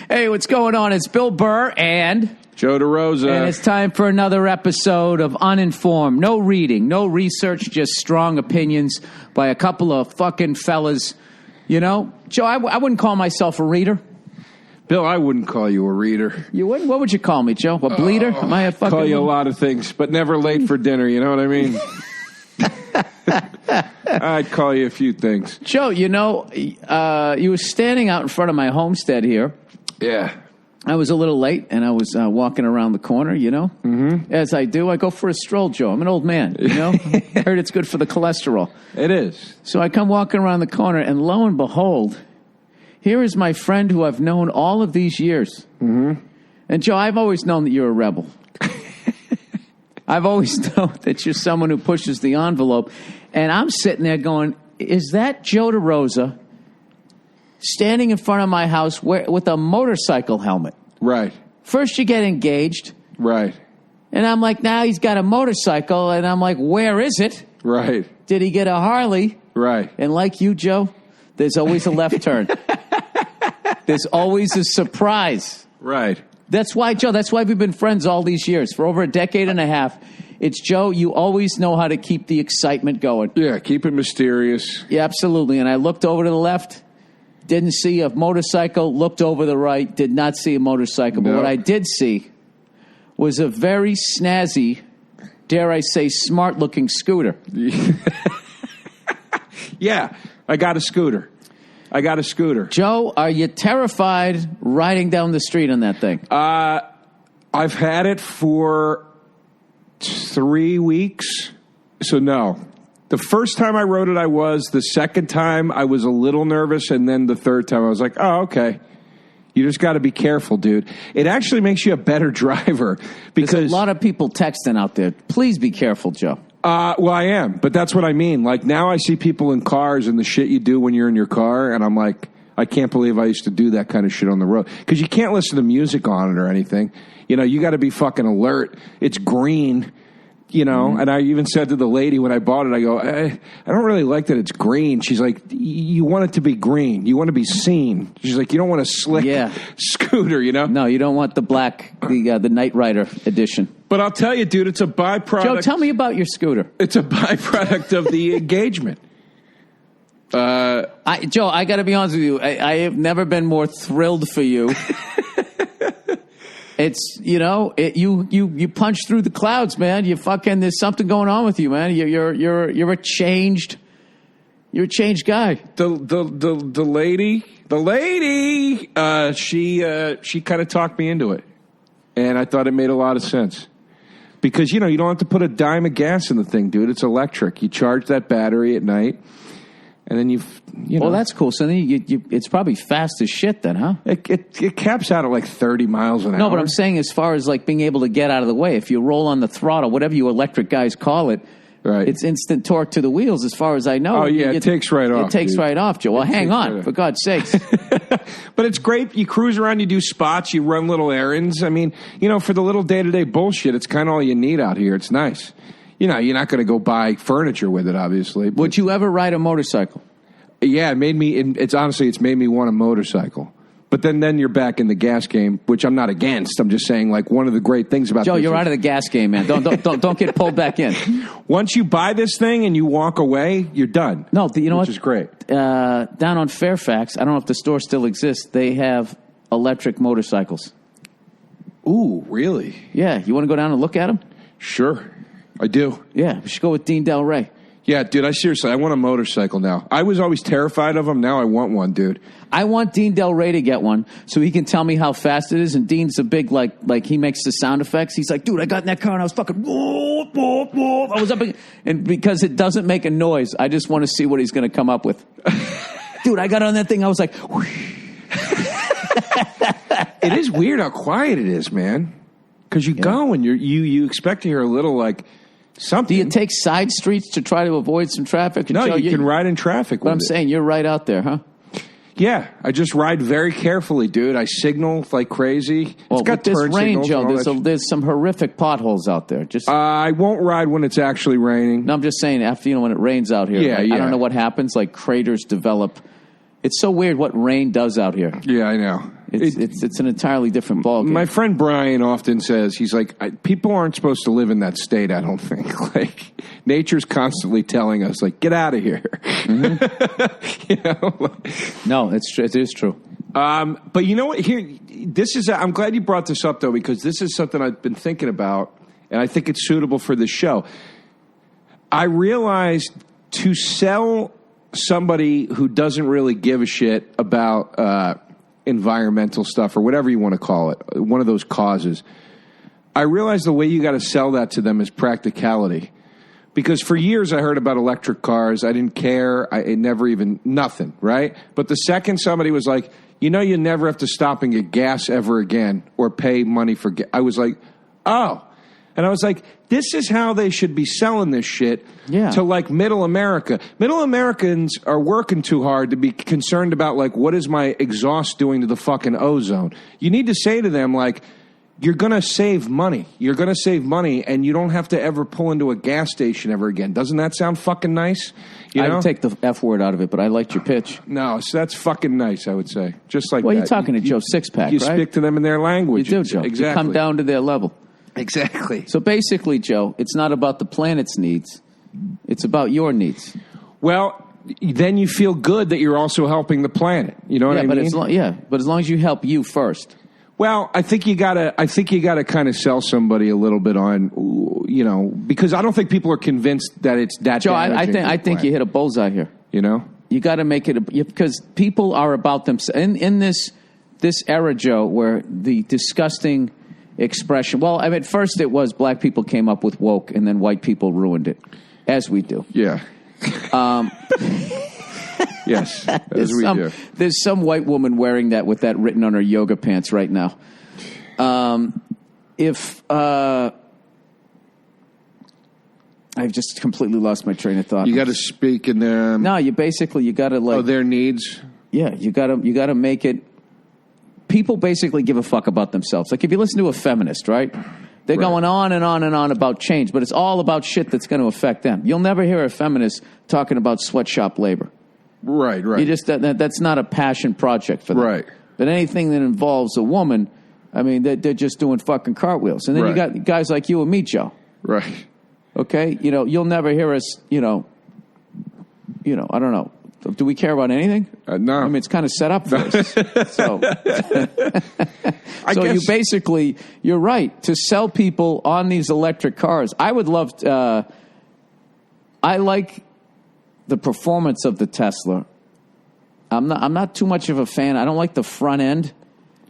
Hey, what's going on? It's Bill Burr and Joe DeRosa. And it's time for another episode of Uninformed. No reading, no research, just strong opinions by a couple of fucking fellas. You know, Joe, I wouldn't call myself a reader. Bill, I wouldn't call you a reader. You wouldn't? What would you call me, Joe? A bleeder? Am I a fucking... Call you a lot of things, but never late for dinner, you know what I mean? I'd call you a few things. Joe, you know, you were standing out in front of my homestead here. Yeah. I was a little late, and I was walking around the corner, you know. Mm-hmm. As I do, I go for a stroll, Joe. I'm an old man, you know. I heard it's good for the cholesterol. It is. So I come walking around the corner, and lo and behold, here is my friend who I've known all of these years. Mm-hmm. And, Joe, I've always known that you're a rebel. I've always known that you're someone who pushes the envelope. And I'm sitting there going, is that Joe DeRosa standing in front of my house with a motorcycle helmet? Right. First you get engaged. Right. And I'm like, now he's got a motorcycle. And I'm like, where is it? Right. Did he get a Harley? Right. And like you, Joe, there's always a left turn. There's always a surprise. Right. That's why, Joe, that's why we've been friends all these years. For over a decade and a half. It's, Joe, you always know how to keep the excitement going. Yeah, keep it mysterious. Yeah, absolutely. And I looked over to the left, didn't see a motorcycle, looked over the right, did not see a motorcycle. No. But what I did see was a very snazzy, dare I say, smart-looking scooter. Yeah, I got a scooter. Joe, are you terrified riding down the street on that thing? I've had it for 3 weeks, so no. The first time I rode it, I was. The second time, I was a little nervous, and then the third time, I was like, oh, okay. You just got to be careful, dude. It actually makes you a better driver. Because there's a lot of people texting out there. Please be careful, Joe. Well, I am, but that's what I mean. Like, now I see people in cars and the shit you do when you're in your car, and I'm like, I can't believe I used to do that kind of shit on the road. Because you can't listen to music on it or anything. You know, you got to be fucking alert. It's green, you know, and I even said to the lady when I bought it, I go, I don't really like that it's green. She's like, you want it to be green. You want to be seen. She's like, you don't want a slick scooter, you know? No, you don't want the black, the Knight Rider edition. But I'll tell you, dude, it's a byproduct. Joe, tell me about your scooter. It's a byproduct of the engagement. Joe, I got to be honest with you. I have never been more thrilled for you. It's, you know, you punch through the clouds, man. You fucking, there's something going on with you, man. You're a changed guy. The lady, she kind of talked me into it, and I thought it made a lot of sense. Because, you know, you don't have to put a dime of gas in the thing, dude. It's electric. You charge that battery at night, and then you know. Well, that's cool. So then it's probably fast as shit then, huh? It caps out at like 30 miles an hour. No, but I'm saying as far as like being able to get out of the way, if you roll on the throttle, whatever you electric guys call it, right. It's instant torque to the wheels as far as I know. Oh, yeah, it takes right off. It takes dude. right off, Joe. Well, hang on, for God's sakes. But it's great. You cruise around, you do spots, you run little errands. I mean, you know, for the little day-to-day bullshit, it's kind of all you need out here. It's nice. You know, you're not going to go buy furniture with it, obviously. Would you ever ride a motorcycle? Yeah, it's made me want a motorcycle. But then you're back in the gas game, which I'm not against. I'm just saying, like, one of the great things about Joe, this you're out of the gas game, man. Don't get pulled back in. Once you buy this thing and you walk away, you're done. No, you know what? Which is great. Down on Fairfax, I don't know if the store still exists. They have electric motorcycles. Ooh, really? Yeah, you want to go down and look at them? Sure, I do. Yeah, we should go with Dean Del Rey. Yeah, dude, I want a motorcycle now. I was always terrified of them. Now I want one, dude. I want Dean Del Rey to get one so he can tell me how fast it is. And Dean's a big, like he makes the sound effects. He's like, dude, I got in that car and I was fucking, whoop, whoop, whoop. I was up, and because it doesn't make a noise, I just want to see what he's going to come up with. Dude, I got on that thing. I was like, it is weird how quiet it is, man. Because you go and you expect to hear a little like something. Do you take side streets to try to avoid some traffic? No, you can ride in traffic. But I'm saying you're right out there, huh? Yeah, I just ride very carefully, dude. I signal like crazy. Well, it's got this turn rain, signals. Joe, there's some horrific potholes out there. Just I won't ride when it's actually raining. No, I'm just saying after when it rains out here. Yeah, I don't know what happens. Like craters develop. It's so weird what rain does out here. Yeah, I know. It's an entirely different ballgame. My friend Brian often says, he's like, people aren't supposed to live in that state, I don't think. Like, nature's constantly telling us, like, get out of here. Mm-hmm. No, it is true. But you know what? I'm glad you brought this up, though, because this is something I've been thinking about, and I think it's suitable for this show. I realized to sell somebody who doesn't really give a shit about environmental stuff or whatever you want to call it, one of those causes, I realized the way you got to sell that to them is practicality. Because for years I heard about electric cars. I didn't care. It never even, nothing, right? But the second somebody was like, you never have to stop and get gas ever again or pay money for gas, I was like, oh. And I was like, this is how they should be selling this shit to, like, middle America. Middle Americans are working too hard to be concerned about, like, what is my exhaust doing to the fucking ozone? You need to say to them, like, you're going to save money. You're going to save money, and you don't have to ever pull into a gas station ever again. Doesn't that sound fucking nice? I would take the F word out of it, but I liked your pitch. No, so that's fucking nice, I would say. Just like well, that. you're talking to Joe Sixpack, right? You speak to them in their language. You do, Joe. Exactly. You come down to their level. Exactly. So basically, Joe, it's not about the planet's needs. It's about your needs. Well, then you feel good that you're also helping the planet. You know what I mean? But as long as you help you first. Well, I think you gotta kind of sell somebody a little bit on, because I don't think people are convinced that it's that. Joe, I think you hit a bullseye here. You got to make it because people are about themselves in this era, Joe, where the disgusting expression. Well, I mean, at first it was black people came up with woke, and then white people ruined it, as we do. Yeah. Yes, as we do. There's some white woman wearing that with that written on her yoga pants right now. I've just completely lost my train of thought. You got to speak in their... No, you got to like... Oh, their needs? Yeah, you got to make it... People basically give a fuck about themselves. Like if you listen to a feminist, right? They're going on and on and on about change, but it's all about shit that's going to affect them. You'll never hear a feminist talking about sweatshop labor. Right. You just that's not a passion project for them. Right. But anything that involves a woman, I mean, they're just doing fucking cartwheels. And then you got guys like you and me, Joe. Right. Okay? You'll never hear us, I don't know. Do we care about anything? No. I mean, it's kind of set up for us. So you basically, you're right. To sell people on these electric cars, I would love I like the performance of the Tesla. I'm not too much of a fan. I don't like the front end.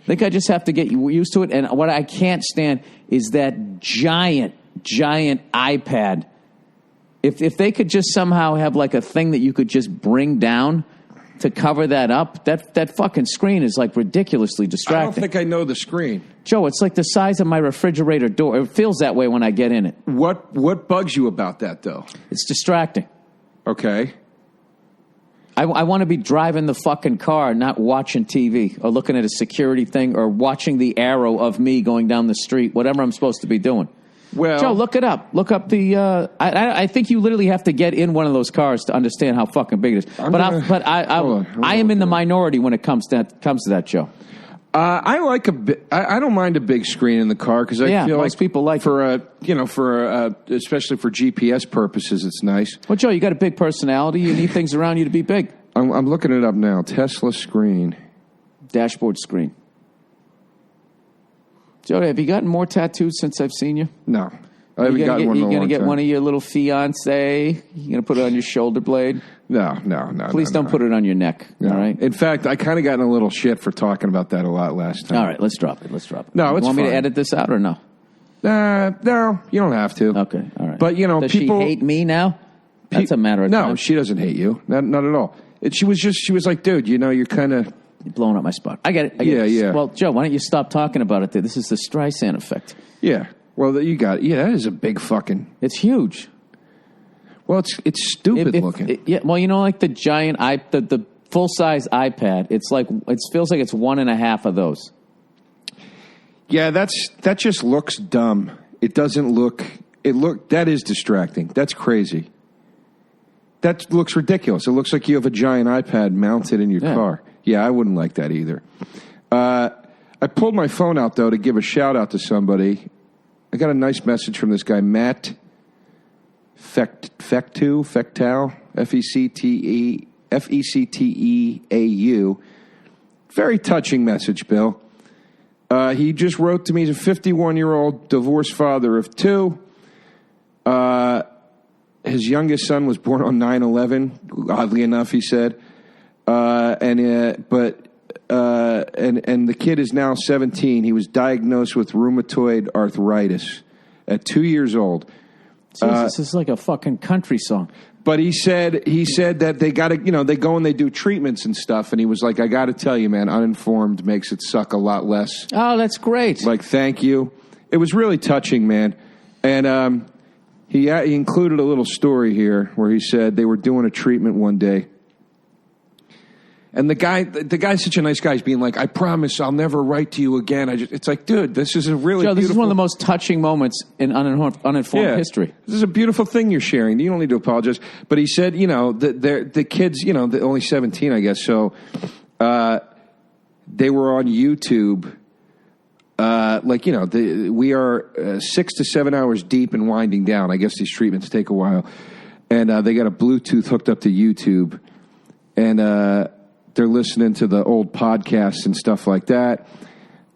I think I just have to get used to it. And what I can't stand is that giant iPad. If they could just somehow have like a thing that you could just bring down to cover that up, that fucking screen is like ridiculously distracting. I don't think I know the screen. Joe, it's like the size of my refrigerator door. It feels that way when I get in it. What bugs you about that, though? It's distracting. Okay. I want to be driving the fucking car, not watching TV or looking at a security thing or watching the arrow of me going down the street, whatever I'm supposed to be doing. Well, Joe, look it up. Look up the. I think you literally have to get in one of those cars to understand how fucking big it is. I am in the minority when it comes to that, Joe. I like I don't mind a big screen in the car because I feel most like people like especially for GPS purposes, it's nice. Well, Joe, you got a big personality. You need things around you to be big. I'm looking it up now. Tesla screen, dashboard screen. Joe, have you gotten more tattoos since I've seen you? No. I haven't gotten one in a long time. You going to get one of your little fiancé? You going to put it on your shoulder blade? No. Please don't put it on your neck, all right? In fact, I kind of got in a little shit for talking about that a lot last time. All right, let's drop it. No, it's fine. Want me to edit this out or no? No, you don't have to. Okay, all right. But, Does people... she hate me now? That's a matter of time. No, she doesn't hate you. Not at all. She was like, dude, you're kind of... You're blowing up my spot. I get it. Yeah. Well, Joe, why don't you stop talking about it? This is the Streisand effect. Yeah. Well, you got it. Yeah, that is a big fucking... It's huge. Well, it's stupid looking. Like the giant the full-size iPad, it feels like it's one and a half of those. Yeah, that just looks dumb. It doesn't look... That is distracting. That's crazy. That looks ridiculous. It looks like you have a giant iPad mounted in your car. Yeah, I wouldn't like that either. I pulled my phone out, though, to give a shout-out to somebody. I got a nice message from this guy, Matt Fecteau, Fecteau. Very touching message, Bill. He just wrote to me. He's a 51-year-old divorced father of two. His youngest son was born on 9/11. Oddly enough, he said, and the kid is now 17. He was diagnosed with rheumatoid arthritis at 2 years old. Jesus, this is like a fucking country song. But he said that they got to, they go and they do treatments and stuff. And he was like, I got to tell you, man, Uninformed makes it suck a lot less. Oh, that's great. Like, thank you. It was really touching, man. And he included a little story here where he said they were doing a treatment one day. And the guy's such a nice guy. He's being like, I promise I'll never write to you again. It's like, dude, this is a really Joe, this beautiful... is one of the most touching moments in uninformed history. This is a beautiful thing you're sharing. You don't need to apologize. But he said, the kids, they're only 17, I guess. So they were on YouTube. We are 6 to 7 hours deep and winding down. I guess these treatments take a while. And they got a Bluetooth hooked up to YouTube. And... they're listening to the old podcasts and stuff like that.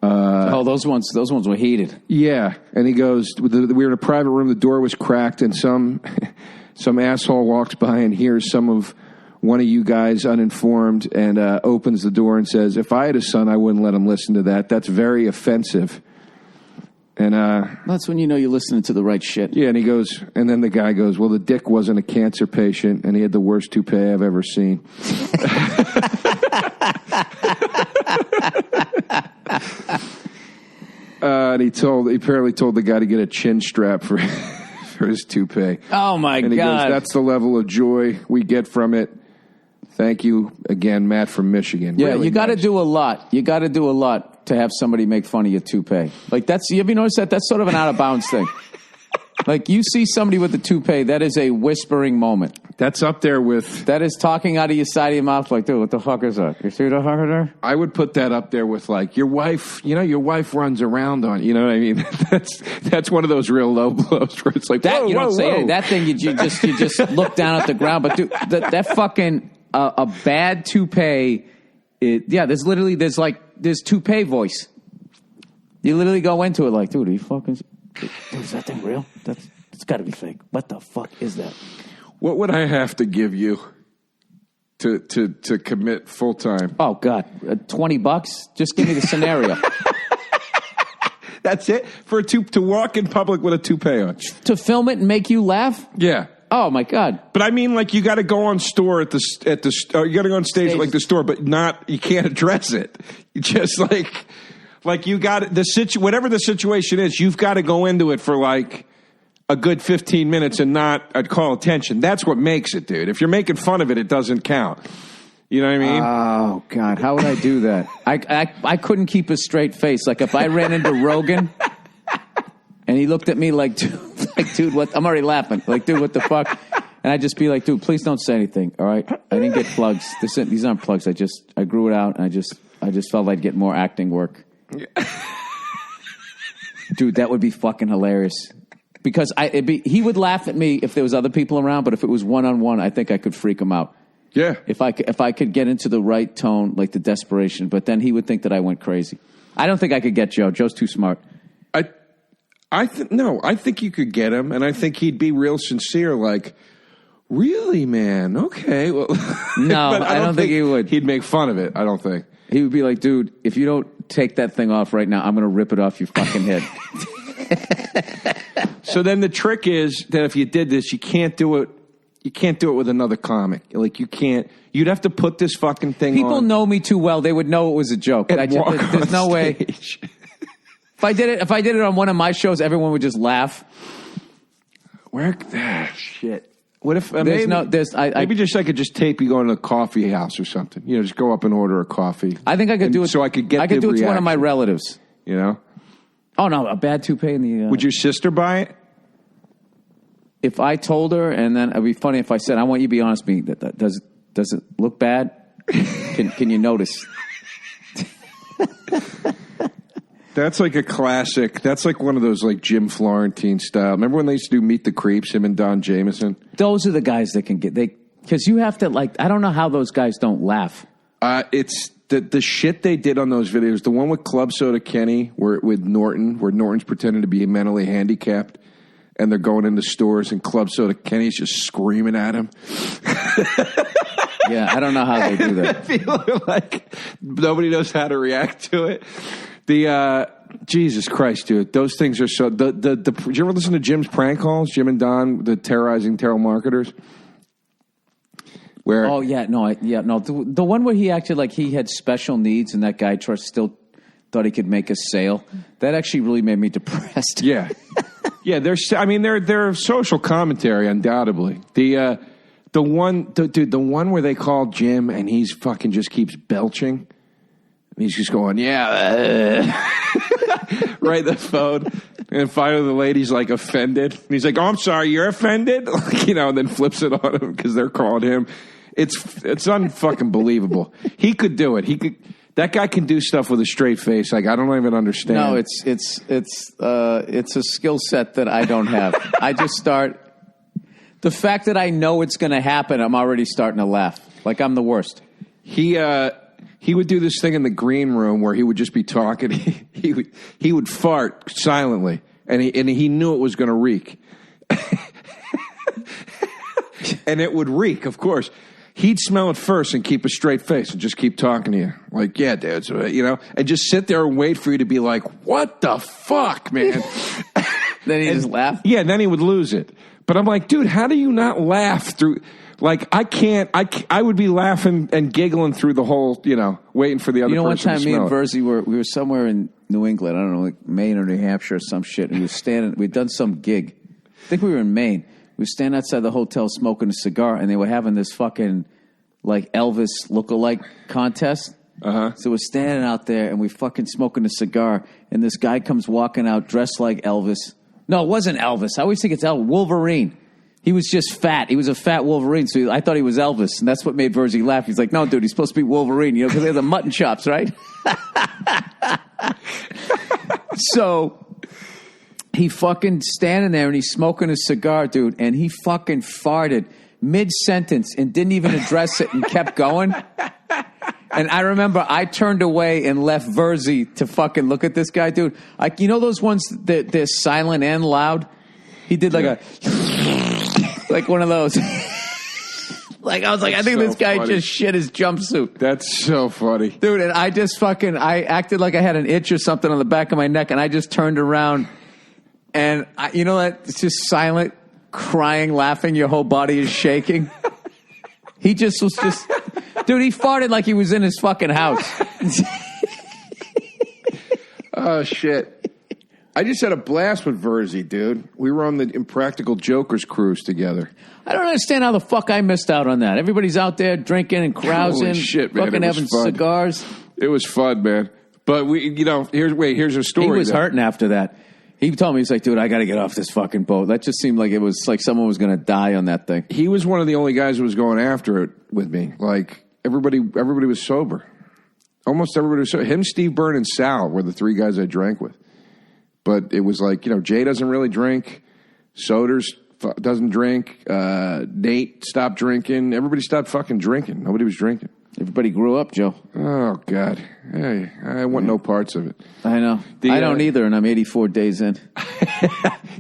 Those ones were heated. Yeah, and he goes, we were in a private room. The door was cracked, and some asshole walks by and hears one of you guys uninformed, and opens the door and says, "If I had a son, I wouldn't let him listen to that. That's very offensive." And that's when you know you're listening to the right shit. Yeah, and he goes, and then the guy goes, "Well, the dick wasn't a cancer patient, and he had the worst toupee I've ever seen." And he apparently told the guy to get a chin strap for his toupee. Oh my and he God! Goes, that's the level of joy we get from it. Thank you again, Matt from Michigan. Yeah, really you got to do a lot. You got to do a lot to have somebody make fun of your toupee. Like you ever notice that? That's sort of an out of bounds thing. Like you see somebody with a toupee, that is a whispering moment. That's up there with... That is talking out of your side of your mouth like, dude, what the fuck is that? You see the fucker there? I would put that up there with like, your wife, your wife runs around on, you know what I mean? That's one of those real low blows where it's like, that, whoa, you don't whoa, say, whoa. Hey, that thing, you just look down at the ground. But dude, that fucking, a bad toupee, there's toupee voice. You literally go into it like, dude, are you fucking... Dude, is that thing real? It's got to be fake. What the fuck is that? What would I have to give you to commit full time? Oh God, $20? Just give me the scenario. That's it for to walk in public with a toupee on. To film it and make you laugh? Yeah. Oh my God. But I mean, like you got to go on store at the you got to go on stage at like the store, but you can't address it. You just like you got whatever the situation is, you've got to go into it for like a good 15 minutes and not call attention. That's what makes it, dude. If you're making fun of it, it doesn't count. You know what I mean? Oh God, how would I do that? I couldn't keep a straight face. Like if I ran into Rogan and he looked at me like, dude, what? I'm already laughing. Like, dude, what the fuck? And I'd just be like, dude, please don't say anything. All right, I didn't get plugs. These aren't plugs. I grew it out, and I just felt I'd get more acting work. Dude, that would be fucking hilarious. Because he would laugh at me if there was other people around, but if it was one-on-one, I think I could freak him out. Yeah. If I could get into the right tone, like the desperation, but then he would think that I went crazy. I don't think I could get Joe. Joe's too smart. I think you could get him, and I think he'd be real sincere, like, really, man? Okay. Well, no, but I don't think he would. He'd make fun of it, I don't think. He would be like, dude, if you don't take that thing off right now, I'm going to rip it off your fucking head. So then the trick is that if you did this, you can't do it. You can't do it with another comic. Like you can't. You'd have to put this fucking thing on. People know me too well; they would know it was a joke. There's no way. If I did it on one of my shows, everyone would just laugh. Shit. What if maybe I could just tape you going to a coffee house or something? Just go up and order a coffee. I think I could do it. So I could get. I could do it to one of my relatives. You know. Oh no, a bad toupee in the. Would your sister buy it? If I told her, and then it'd be funny if I said, "I want you to be honest with me. Does it look bad? Can you notice?" That's like a classic. That's like one of those like Jim Florentine style. Remember when they used to do Meet the Creeps, him and Don Jameson? Those are the guys that can get, because you have to, like, I don't know how those guys don't laugh. It's the shit they did on those videos. The one with Club Soda Kenny, with Norton, where Norton's pretending to be mentally handicapped, and they're going into stores, and Club Soda Kenny's just screaming at him. Yeah, I don't know how they do that. I feel like nobody knows how to react to it. Jesus Christ, dude, those things are so. Did you ever listen to Jim's prank calls? Jim and Don, the terrorizing marketers. Where? Oh yeah, no. The one where he acted like he had special needs, and that guy still thought he could make a sale. That actually really made me depressed. Yeah, yeah. They're social commentary, undoubtedly. The one where they call Jim and he's fucking just keeps belching. He's just going, right the phone. And finally the lady's like offended. And he's like, oh, I'm sorry, you're offended? And then flips it on him because they're calling him. It's unfucking believable. He could do it. That guy can do stuff with a straight face. Like, I don't even understand. No, it's a skill set that I don't have. I just start, the fact that I know it's going to happen, I'm already starting to laugh. Like I'm the worst. He would do this thing in the green room where he would just be talking. He would fart silently, and he knew it was going to reek, and it would reek. Of course, he'd smell it first and keep a straight face and just keep talking to you, like, "Yeah, dude," and just sit there and wait for you to be like, "What the fuck, man?" Then he just laugh. Yeah, and then he would lose it. But I'm like, dude, how do you not laugh through? Like, I can't. I would be laughing and giggling through the whole, waiting for the other person to smell it. One time me and Verzi we were somewhere in New England, I don't know, like Maine or New Hampshire or some shit, and we were standing, we'd done some gig. I think we were in Maine. We were standing outside the hotel smoking a cigar, and they were having this fucking, like, Elvis lookalike contest. Uh-huh. So we're standing out there, and we fucking smoking a cigar, and this guy comes walking out dressed like Elvis. No, it wasn't Elvis. I always think it's Wolverine. He was just fat. He was a fat Wolverine, so I thought he was Elvis, and that's what made Verzi laugh. He's like, no, dude, he's supposed to be Wolverine, because they have the mutton chops, right? So he fucking standing there, and he's smoking a cigar, dude, and he fucking farted mid-sentence and didn't even address it and kept going. And I remember I turned away and left Verzi to fucking look at this guy, dude. Like, those ones that they're silent and loud? He did like a... like one of those. Like, I was like, I think this guy just shit his jumpsuit. That's so funny. Dude, and I just I acted like I had an itch or something on the back of my neck, and I just turned around, and it's just silent, crying, laughing, your whole body is shaking. He just was dude, he farted like he was in his fucking house. Oh, shit. I just had a blast with Verzi, dude. We were on the Impractical Jokers cruise together. I don't understand how the fuck I missed out on that. Everybody's out there drinking and carousing, holy shit, man, fucking having cigars. It was fun, man. But here's a story. He was hurting after that. He told me, he's like, dude, I got to get off this fucking boat. That just seemed like it was like someone was going to die on that thing. He was one of the only guys who was going after it with me. Like, everybody was sober. Almost everybody was sober. Him, Steve Byrne, and Sal were the three guys I drank with. But it was like, Jay doesn't really drink. Soders doesn't drink. Nate stopped drinking. Everybody stopped fucking drinking. Nobody was drinking. Everybody grew up, Joe. Oh, God. Hey, I want no parts of it. I know. I don't either, and I'm 84 days in.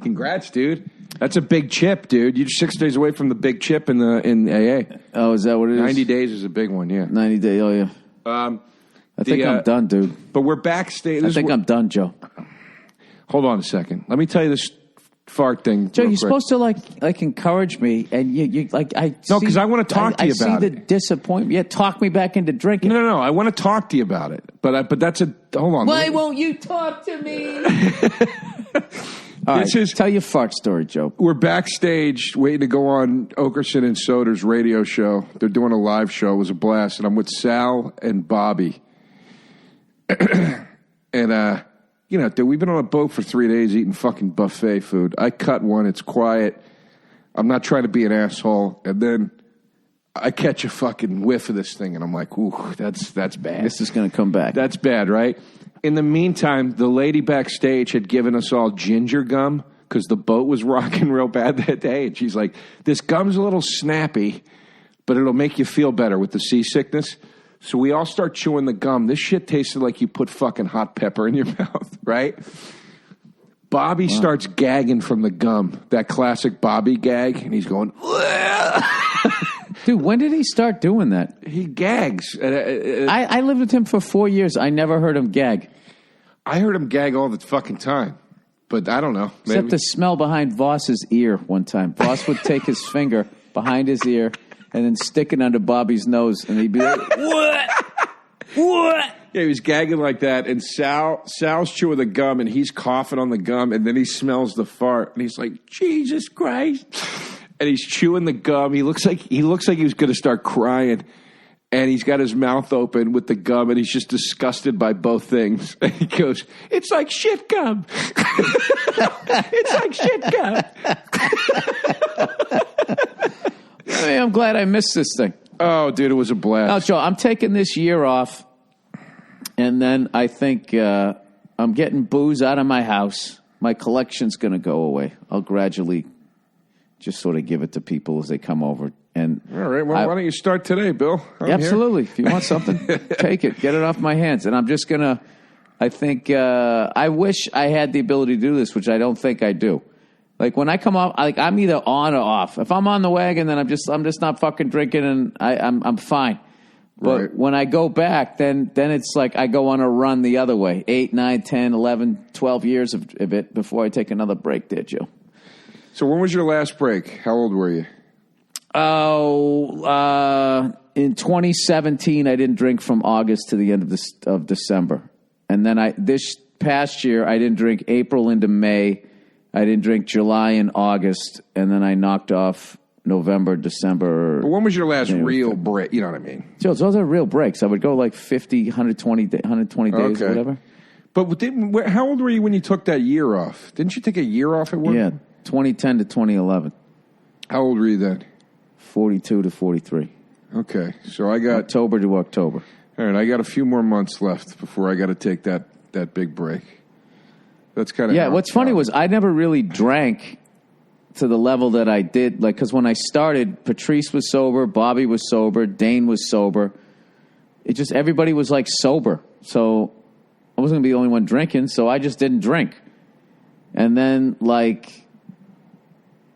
Congrats, dude. That's a big chip, dude. You're 6 days away from the big chip in AA. Oh, is that what it is? 90 days is a big one, yeah. 90 days, oh, yeah. I think I'm done, dude. But we're backstage. I think I'm done, Joe. Hold on a second. Let me tell you this fart thing. Joe, you're supposed to like encourage me, and you like I. No, because I want to talk to you about it. I see the disappointment. Yeah, talk me back into drinking. No. I want to talk to you about it, but that's a hold on. Why won't you talk to me? All right, tell your fart story, Joe. We're backstage waiting to go on Okerson and Soder's radio show. They're doing a live show. It was a blast, and I'm with Sal and Bobby, and dude, we've been on a boat for 3 days eating fucking buffet food. I cut one. It's quiet. I'm not trying to be an asshole. And then I catch a fucking whiff of this thing, and I'm like, ooh, that's bad. This is going to come back. That's bad, right? In the meantime, the lady backstage had given us all ginger gum because the boat was rocking real bad that day. And she's like, this gum's a little snappy, but it'll make you feel better with the seasickness. So we all start chewing the gum. This shit tasted like you put fucking hot pepper in your mouth, right? Bobby starts gagging from the gum, that classic Bobby gag, and he's going, dude, when did he start doing that? He gags. I lived with him for 4 years. I never heard him gag. I heard him gag all the fucking time, but I don't know. Maybe. Except the smell behind Voss's ear one time. Voss would take his finger behind his ear and then stick it under Bobby's nose, and he'd be like, what? What? Yeah, he was gagging like that, and Sal's chewing the gum, and he's coughing on the gum, and then he smells the fart, and he's like, Jesus Christ. And he's chewing the gum. He looks like he was going to start crying, and he's got his mouth open with the gum, and he's just disgusted by both things. And he goes, it's like shit gum. It's like shit gum. Hey, I'm glad I missed this thing. Oh, dude, it was a blast. Now, Joe, I'm taking this year off, and then I think I'm getting booze out of my house. My collection's going to go away. I'll gradually just sort of give it to people as they come over. And all right, well, why don't you start today, Bill? Absolutely. If you want something, take it. Get it off my hands. And I'm just going to, I think, I wish I had the ability to do this, which I don't think I do. Like when I come off, like I'm either on or off. If I'm on the wagon, then I'm just not fucking drinking, and I'm fine. But right. When I go back, then it's like I go on a run the other way. 8, 9, 10, 11, 12 years of it before I take another break there, Joe. So when was your last break? How old were you? Oh, in 2017, I didn't drink from August to the end of December. And then this past year, I didn't drink April into May. I didn't drink July and August, and then I knocked off November, December. But when was your last real break? You know what I mean? So those are real breaks. I would go like 50, 120 days or whatever. But how old were you when you took that year off? Didn't you take a year off at work? Yeah, 2010 to 2011. How old were you then? 42 to 43. Okay, so I got... October to October. All right, I got a few more months left before I got to take that big break. That's kind of... Yeah, what's funny was I never really drank to the level that I did. Like, because when I started, Patrice was sober, Bobby was sober, Dane was sober. It just, everybody was like sober. So I wasn't going to be the only one drinking, so I just didn't drink. And then, like,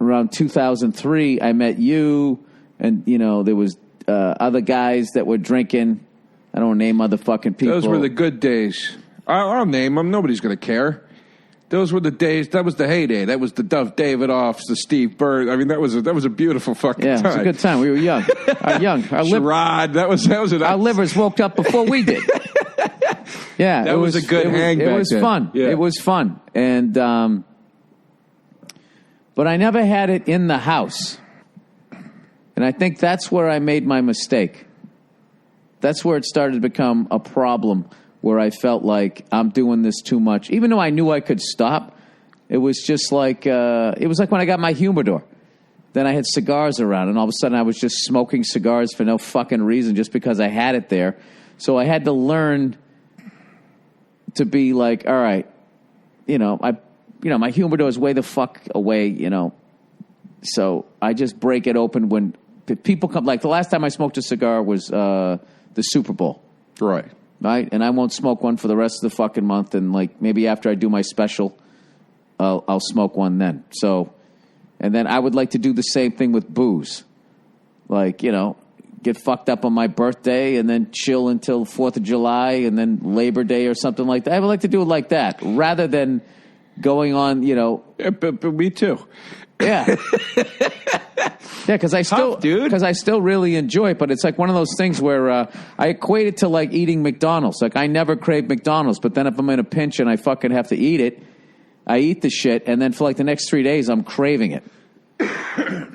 around 2003, I met you, and, you know, there was other guys that were drinking. I don't name other fucking people. Those were the good days. I'll name them. Nobody's going to care. Those were the days. That was the heyday. That was the Duff Davidoffs, the Steve Burr. I mean, that was a beautiful fucking time. Yeah, it was a good time. We were young. Sherrod. That was our livers woke up before we did. Yeah, that was a good hang. It was fun. Yeah. It was fun, and but I never had it in the house, and I think that's where I made my mistake. That's where it started to become a problem, where I felt like I'm doing this too much. Even though I knew I could stop, it was just like, it was like when I got my humidor. Then I had cigars around, and all of a sudden I was just smoking cigars for no fucking reason, just because I had it there. So I had to learn to be like, all right, my humidor is way the fuck away, So I just break it open when people come. Like the last time I smoked a cigar was the Super Bowl. Right. Right, and I won't smoke one for the rest of the fucking month, and like maybe after I do my special, I'll smoke one then. So, and then I would like to do the same thing with booze, like get fucked up on my birthday and then chill until 4th of July and then Labor Day or something like that. I would like to do it like that rather than going on, Yeah, but me too. Yeah. Yeah, because I still really enjoy it, but it's like one of those things where I equate it to like eating McDonald's. Like I never crave McDonald's, but then if I'm in a pinch and I fucking have to eat it, I eat the shit, and then for like the next 3 days, I'm craving it.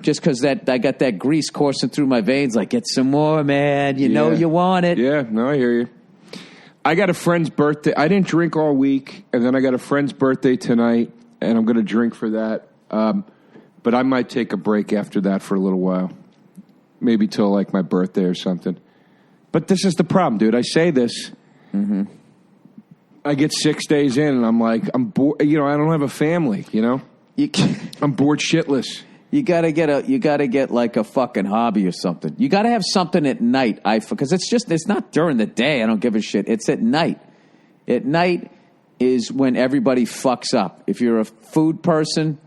Just because I got that grease coursing through my veins, like get some more, man. You know you want it. Yeah, no, I hear you. I got a friend's birthday. I didn't drink all week, and then I got a friend's birthday tonight, and I'm going to drink for that. But I might take a break after that for a little while. Maybe till like my birthday or something. But this is the problem, dude. I say this. Mm-hmm. I get 6 days in, and I'm like, I'm bored. You know, I don't have a family. You know, I'm bored shitless. You gotta get like a fucking hobby or something. You gotta have something at night. Because it's not during the day. I don't give a shit. It's at night. At night is when everybody fucks up. If you're a food person,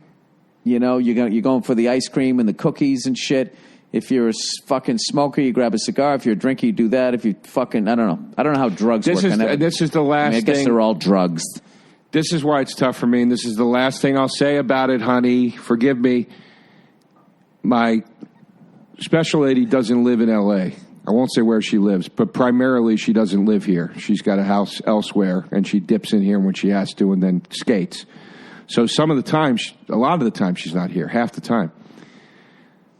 you know, you're going for the ice cream and the cookies and shit. If you're a fucking smoker, you grab a cigar. If you're a drinker, you do that. If you fucking, I don't know how drugs work. This is the last thing. I guess they're all drugs. This is why it's tough for me, and this is the last thing I'll say about it, honey. Forgive me. My special lady doesn't live in L.A. I won't say where she lives, but primarily she doesn't live here. She's got a house elsewhere, and she dips in here when she has to and then skates. So a lot of the time, she's not here, half the time.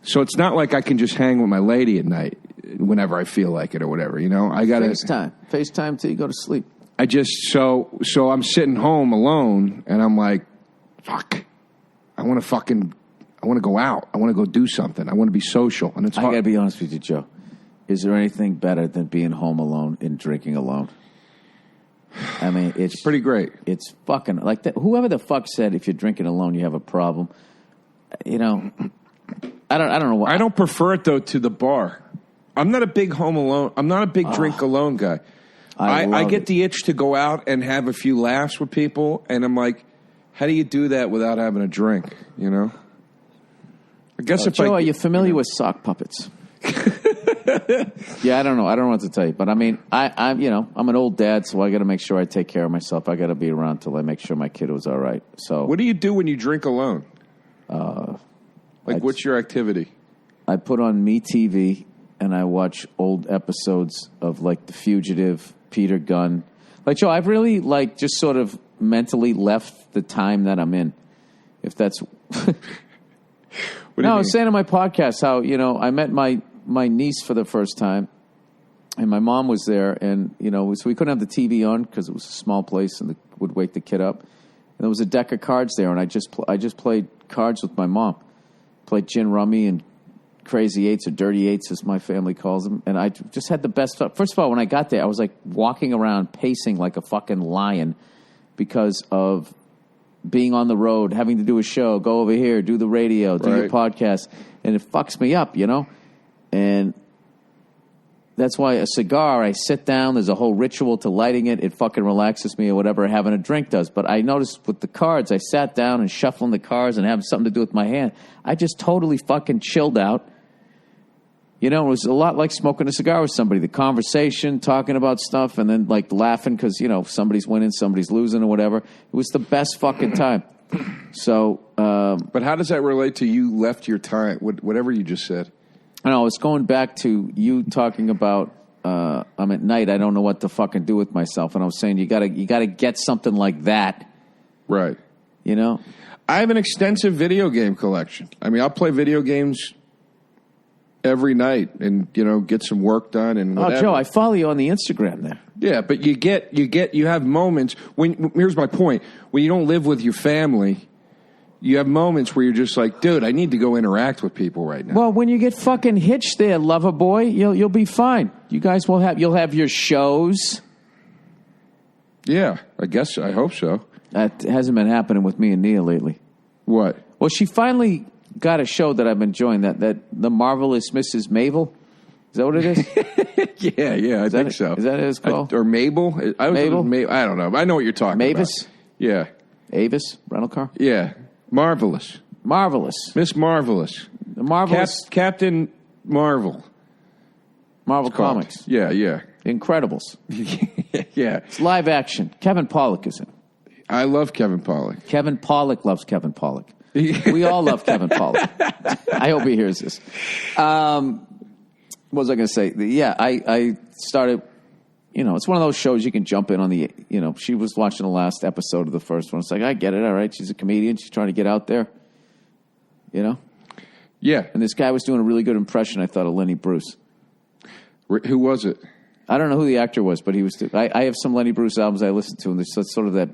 So it's not like I can just hang with my lady at night whenever I feel like it or whatever, you know? I got to FaceTime till you go to sleep. I just so I'm sitting home alone and I'm like, fuck. I want to go out. I want to go do something. I want to be social. And it's hard. I got to be honest with you, Joe. Is there anything better than being home alone and drinking alone? I mean, it's pretty great. It's fucking like that. Whoever the fuck said if you're drinking alone you have a problem, you know, I don't know why. I don't prefer it though to the bar. I'm not a big home alone. I'm not a big drink alone guy. I get the itch to go out and have a few laughs with people, and I'm like, how do you do that without having a drink? You know. I guess Joe, are you familiar with sock puppets? Yeah, I don't know. I don't know what to tell you, but I mean, I'm an old dad, so I got to make sure I take care of myself. I got to be around till I make sure my kid was all right. So, what do you do when you drink alone? What's your activity? I put on MeTV and I watch old episodes of like The Fugitive, Peter Gunn. Like Joe, I've really like just sort of mentally left the time that I'm in. If that's I was saying on my podcast how, you know, I met my niece for the first time, and my mom was there, and, you know, so we couldn't have the TV on because it was a small place and would wake the kid up. And there was a deck of cards there, and I just played cards with my mom. Played gin rummy and crazy eights, or dirty eights as my family calls them, and I just had the best stuff. First of all, when I got there, I was like walking around pacing like a fucking lion because of being on the road, having to do a show, go over here, do the radio, do your podcast, and it fucks me up, you know? And that's why a cigar, I sit down, there's a whole ritual to lighting it, it fucking relaxes me or whatever having a drink does. But I noticed with the cards, I sat down and shuffling the cards and having something to do with my hand, I just totally fucking chilled out. You know, it was a lot like smoking a cigar with somebody. The conversation, talking about stuff, and then like laughing because, you know, somebody's winning, somebody's losing or whatever. It was the best fucking time. So, but how does that relate to you left your time, whatever you just said? I know, it's going back to you talking about I'm at night, I don't know what to fucking do with myself. And I was saying you gotta get something like that. Right. You know? I have an extensive video game collection. I mean, I'll play video games every night and, you know, get some work done and whatever. Oh, Joe, I follow you on the Instagram there. Yeah, but you have moments here's my point. When you don't live with your family, you have moments where you're just like, dude, I need to go interact with people right now. Well, when you get fucking hitched there, lover boy, you'll be fine. You guys you'll have your shows. Yeah, I hope so. That hasn't been happening with me and Nia lately. What? Well, she finally got a show that I've been enjoying, that The Marvelous Mrs. Maisel. Is that what it is? yeah, I think so. Is that what it's called? Or Mabel? Mabel? I don't know. I know what you're talking Mavis? about. Yeah. Avis? Rental car? Yeah. Marvelous. Miss Marvelous. The Marvelous. Captain Marvel. Marvel Comics. Yeah. The Incredibles. Yeah. It's live action. Kevin Pollak is in it. I love Kevin Pollak. Kevin Pollak loves Kevin Pollak. We all love Kevin Pollak. I hope he hears this. What was I going to say? Yeah, I started, you know, it's one of those shows you can jump in on the, you know, she was watching the last episode of the first one. It's like, I get it, all right. She's a comedian. She's trying to get out there, you know? Yeah. And this guy was doing a really good impression, I thought, of Lenny Bruce. Who was it? I don't know who the actor was, but he was, I have some Lenny Bruce albums I listen to, and there's sort of that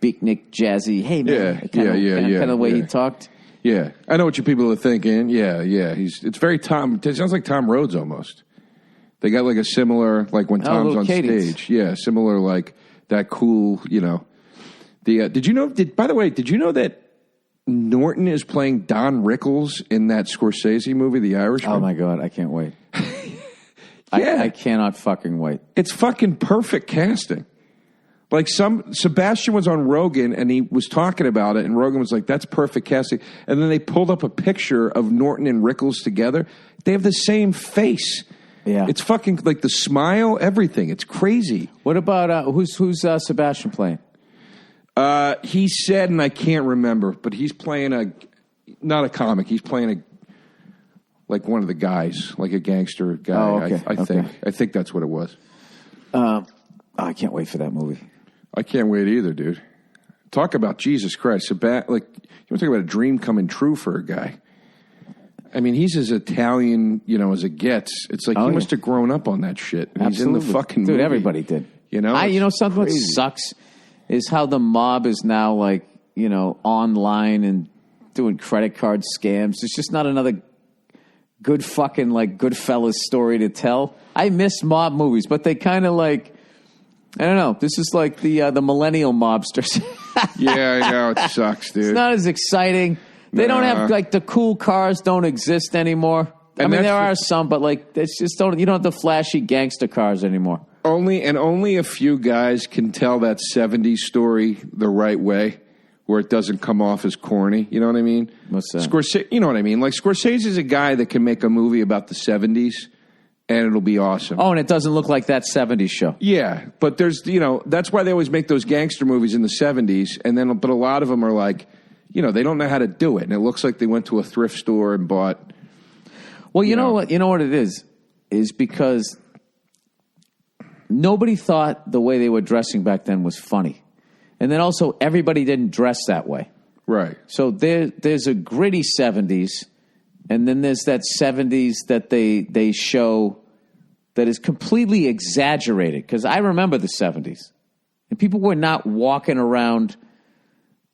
beatnik, jazzy, hey, man. Kind of the way he talked. Yeah, I know what you people are thinking. Yeah. It's very Tom. It sounds like Tom Rhodes almost. They got like a similar, like when Tom's on stage. Yeah, similar like that cool, you know. Did you know? By the way, did you know that Norton is playing Don Rickles in that Scorsese movie, The Irishman? Oh my God, I can't wait. Yeah. I cannot fucking wait. It's fucking perfect casting. Like Sebastian was on Rogan and he was talking about it, and Rogan was like, "That's perfect casting." And then they pulled up a picture of Norton and Rickles together. They have the same face. Yeah, it's fucking like the smile, everything. It's crazy. What about who's Sebastian playing? He said, and I can't remember, but he's playing not a comic. He's playing like one of the guys, like a gangster guy. Oh, okay. I think that's what it was. I can't wait for that movie. I can't wait either, dude. Talk about Jesus Christ. Like, you want to talk about a dream coming true for a guy. I mean, he's as Italian, you know, as it gets. It's like he must have grown up on that shit. And he's in the fucking movie. Dude, everybody did. You know? Something that sucks is how the mob is now, like, you know, online and doing credit card scams. It's just not another good fucking, like, Goodfellas story to tell. I miss mob movies, but they kind of, like, I don't know. This is like the millennial mobsters. Yeah, I know. It sucks, dude. It's not as exciting. They don't have, like, the cool cars don't exist anymore. I mean, there are some, but, like, it's just you don't have the flashy gangster cars anymore. Only a few guys can tell that 70s story the right way, where it doesn't come off as corny. You know what I mean? What's that? Scorsese, you know what I mean? Like, Scorsese is a guy that can make a movie about the 70s, and it'll be awesome. Oh, and it doesn't look like that 70s show. Yeah, but there's, you know, that's why they always make those gangster movies in the 70s, but a lot of them are like, you know, they don't know how to do it, and it looks like they went to a thrift store and bought. Well, you know what it is because nobody thought the way they were dressing back then was funny. And then also everybody didn't dress that way. Right. So there's a gritty 70s, and then there's that 70s that they show that is completely exaggerated. Because I remember the 70s. And people were not walking around,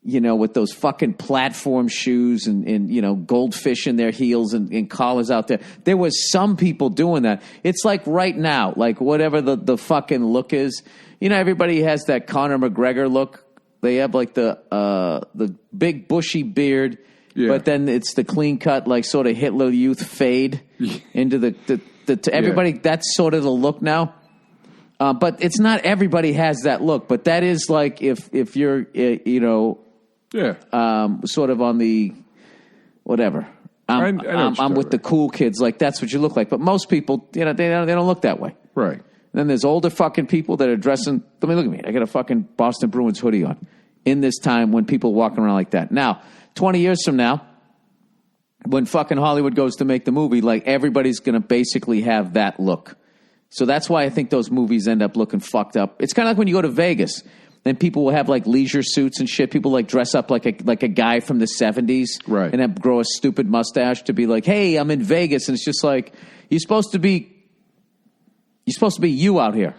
you know, with those fucking platform shoes and you know, goldfish in their heels and collars out there. There was some people doing that. It's like right now, like whatever the fucking look is. You know, everybody has that Conor McGregor look. They have like the big bushy beard, but then it's the clean cut, like sort of Hitler Youth fade into the everybody. That's sort of the look now. But it's not everybody has that look. But that is like if you're you know. Yeah. Sort of on the whatever. I'm with the cool kids. Like that's what you look like. But most people, you know, they don't look that way. Right. And then there's older fucking people that are dressing. I mean, look at me. I got a fucking Boston Bruins hoodie on in this time when people walking around like that. Now, 20 years from now, when fucking Hollywood goes to make the movie, like everybody's going to basically have that look. So that's why I think those movies end up looking fucked up. It's kind of like when you go to Vegas. Then people will have like leisure suits and shit. People like dress up like a guy from the 70s, right? And have grow a stupid mustache to be like, "Hey, I'm in Vegas," and it's just like you're supposed to be you out here,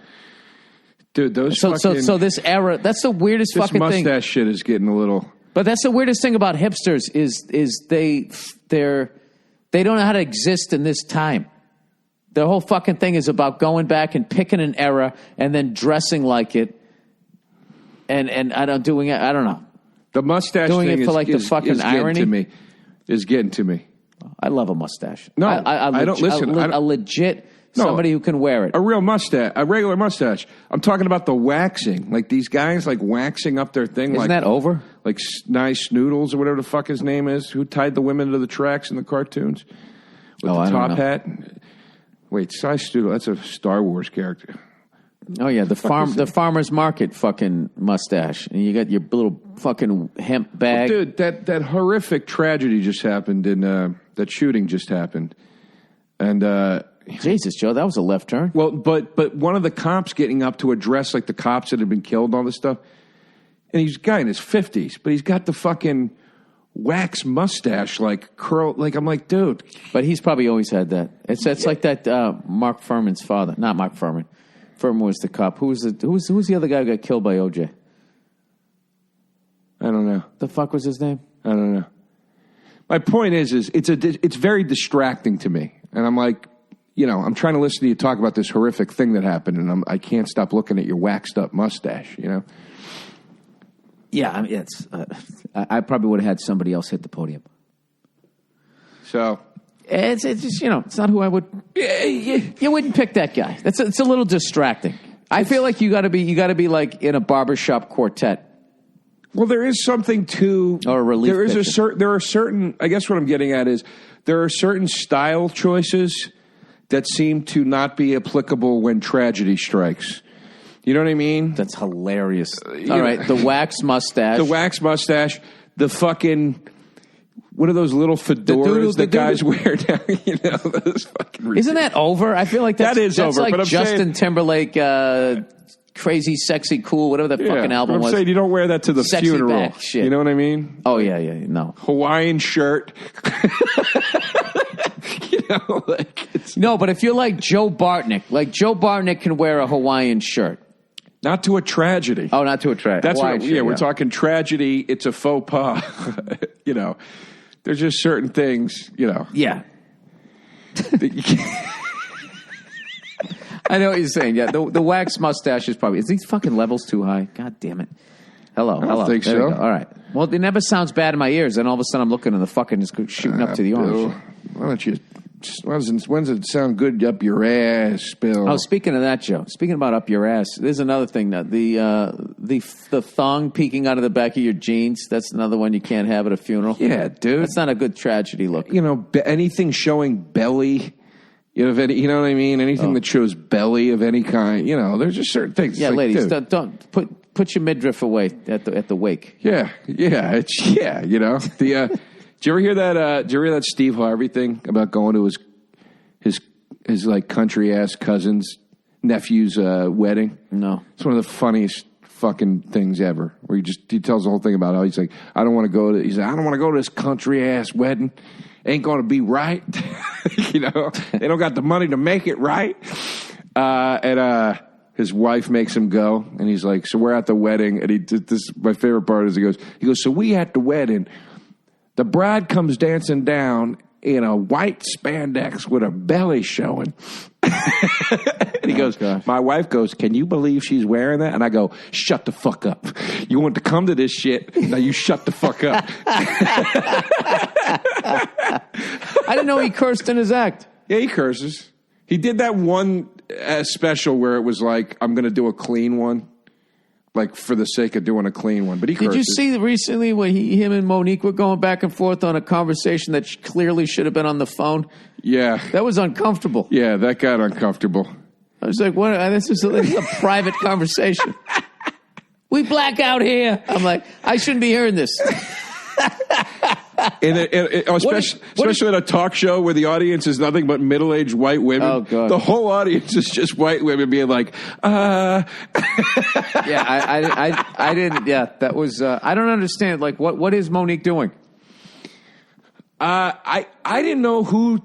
dude. So this era, that's the weirdest fucking thing. This mustache shit is getting a little. But that's the weirdest thing about hipsters is they don't know how to exist in this time. Their whole fucking thing is about going back and picking an era and then dressing like it. And I don't doing it. I don't know. The mustache doing thing it for like the fucking irony is getting to me. I love a mustache. No, I don't listen. A legit somebody who can wear it. A real mustache, a regular mustache. I'm talking about the waxing, like these guys like waxing up their thing. Isn't that over? Like Nice Noodles or whatever the fuck his name is, who tied the women to the tracks in the cartoons with the top hat. Wait, Nice Noodle. That's a Star Wars character. Oh yeah, the farmer's market fucking mustache, and you got your little fucking hemp bag. Well, dude, that horrific tragedy just happened in that shooting just happened, and Jesus, Joe, that was a left turn. Well, but one of the cops getting up to address like the cops that had been killed and all this stuff, and he's a guy in his 50s, but he's got the fucking wax mustache, like curl, like I'm like, dude. But he's probably always had that. It's like that Mark Furman's father, not Mark Furman. Furman was the cop. Who's the other guy who got killed by OJ? I don't know. The fuck was his name? I don't know. My point is it's very distracting to me, and I'm like, I'm trying to listen to you talk about this horrific thing that happened, and I can't stop looking at your waxed up mustache, Yeah, I mean, I probably would have had somebody else hit the podium. So it's just, it's not who I would. You wouldn't pick that guy. It's a little distracting. I feel like you got to be like in a barbershop quartet. Well, there is something to or a relief. There are certain. I guess what I'm getting at is there are certain style choices that seem to not be applicable when tragedy strikes. You know what I mean? That's hilarious. All right, the wax mustache. The wax mustache. The fucking. What are those little fedoras that guys wear now? Those fucking. Isn't that over? I feel like that's over. Like but I'm Justin saying, Timberlake, Crazy, Sexy, Cool, whatever that fucking album I'm was. Saying you don't wear that to the Sexy funeral. Back shit. You know what I mean? Oh yeah, no Hawaiian shirt. No, but if you're like Joe Bartnick can wear a Hawaiian shirt. Not to a tragedy. Oh, not to a tragedy. That's what. Yeah, we're talking tragedy. It's a faux pas. There's just certain things. Yeah. That you can't. I know what you're saying. Yeah, the wax mustache is probably. Is these fucking levels too high? God damn it. Hello. I don't think there so. All right. Well, it never sounds bad in my ears, and all of a sudden I'm looking and the fucking is shooting up to the orange. Why don't you? When does it sound good up your ass, Bill? Oh, speaking of that, Joe. Speaking about up your ass, there's another thing now. The thong peeking out of the back of your jeans. That's another one you can't have at a funeral. Yeah, dude. That's not a good tragedy look. Anything showing belly. You know what I mean? Anything that shows belly of any kind. There's just certain things. Yeah, like, ladies, dude. don't put your midriff away at the wake. Yeah. Did you ever hear that? Did you ever hear that Steve Harvey thing about going to his like country ass cousin's nephew's wedding? No, it's one of the funniest fucking things ever. Where he tells the whole thing about how he's like, I don't want to go to this country ass wedding. Ain't going to be right. They don't got the money to make it right. And his wife makes him go, and he's like, so we're at the wedding, and this my favorite part is he goes, so we at the wedding, the bride comes dancing down in a white spandex with her belly showing. And he goes, gosh. My wife goes, can you believe she's wearing that? And I go, shut the fuck up. You want to come to this shit, now you shut the fuck up. I didn't know he cursed in his act. Yeah, he curses. He did that one special where it was like, I'm going to do a clean one, like for the sake of doing a clean one. But he curses. Did you see recently when him and Monique were going back and forth on a conversation that clearly should have been on the phone? Yeah. That was uncomfortable. Yeah, that got uncomfortable. I was like, what? This is a private conversation. We black out here. I'm like, I shouldn't be hearing this. Especially at a talk show where the audience is nothing but middle-aged white women. Oh, God. The whole audience is just white women being like, Yeah, I didn't. Yeah, that was. I don't understand. Like, what is Monique doing? I didn't know who.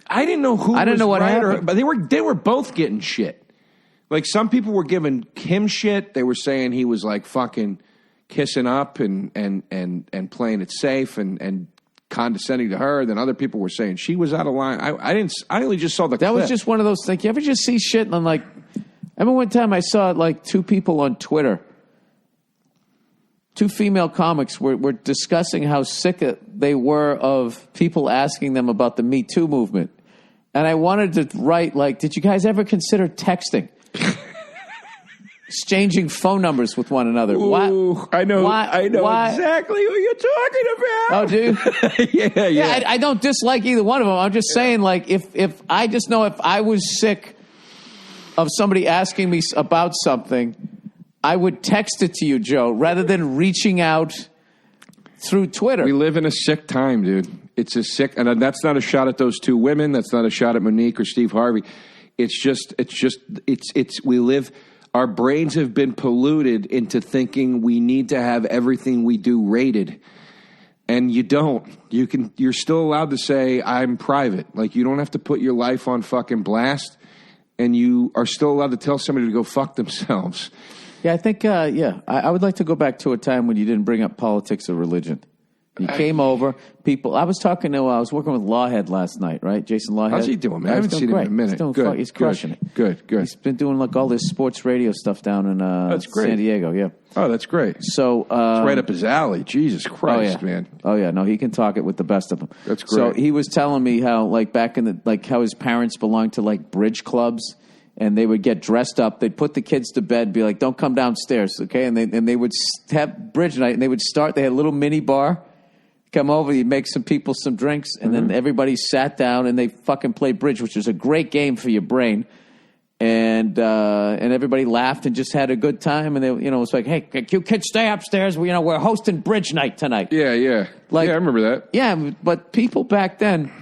I didn't know who. I didn't know what happened. But they were both getting shit. Like some people were giving him shit. They were saying he was like fucking kissing up and playing it safe and condescending to her. Then other people were saying she was out of line. I only just saw the clip. That was just one of those things. You ever just see shit and I'm like, I remember one time I saw like two people on Twitter, two female comics were discussing how sick they were of people asking them about the Me Too movement. And I wanted to write like, did you guys ever consider texting? Exchanging phone numbers with one another. Ooh, I know exactly who you're talking about. Oh, dude. Yeah. I don't dislike either one of them. I'm just saying, like, if I just know if I was sick of somebody asking me about something, I would text it to you, Joe, rather than reaching out through Twitter. We live in a sick time, dude. It's a sick, and that's not a shot at those two women. That's not a shot at Monique or Steve Harvey. We live. Our brains have been polluted into thinking we need to have everything we do rated. And you don't. You're still allowed to say, I'm private. Like, you don't have to put your life on fucking blast. And you are still allowed to tell somebody to go fuck themselves. Yeah, I think, I would like to go back to a time when you didn't bring up politics or religion. He came over. People, I was working with Lawhead last night, right? Jason Lawhead. How's he doing, man? I haven't seen him in a minute. He's crushing it. Good. He's been doing like all this sports radio stuff down in San Diego. Yeah. Oh, that's great. So it's right up his alley. Jesus Christ, man. Oh yeah, no, he can talk it with the best of them. That's great. So he was telling me how like back in how his parents belonged to like bridge clubs. And they would get dressed up. They'd put the kids to bed, be like, "Don't come downstairs, okay?" And they would have bridge night, and they would start. They had a little mini bar. Come over, you'd make some people some drinks, and then everybody sat down and they fucking played bridge, which was a great game for your brain. And everybody laughed and just had a good time. And they, it's like, "Hey, you kids, stay upstairs. We're hosting bridge night tonight." Yeah. Like, I remember that. Yeah, but people back then,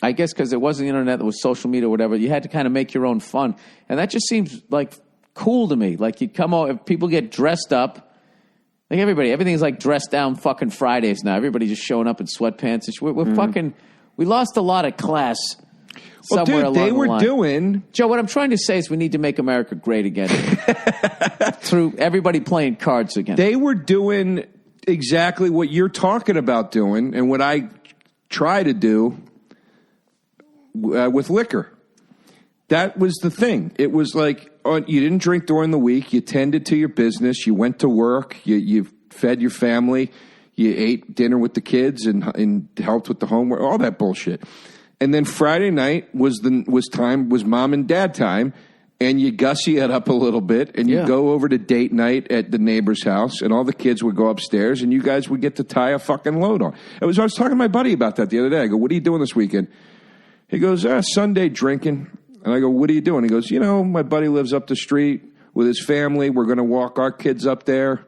I guess because it wasn't the internet, it was social media or whatever, you had to kind of make your own fun. And that just seems like cool to me. Like you come over, if people get dressed up, like everything's like dressed down fucking Fridays now. Everybody just showing up in sweatpants. We're fucking, we lost a lot of class somewhere along the line. They were doing... Joe, what I'm trying to say is we need to make America great again. Through everybody playing cards again. They were doing exactly what you're talking about doing and what I try to do with liquor. That was the thing. It was like you didn't drink during the week. You tended to your business. You went to work. You fed your family. You ate dinner with the kids and helped with the homework. All that bullshit. And then Friday night was mom and dad time, and you gussy it up a little bit, and you go over to date night at the neighbor's house, and all the kids would go upstairs, and you guys would get to tie a fucking load on. I was talking to my buddy about that the other day. I go, "What are you doing this weekend?" He goes, "Sunday drinking." And I go, "What are you doing?" He goes, "My buddy lives up the street with his family. We're going to walk our kids up there."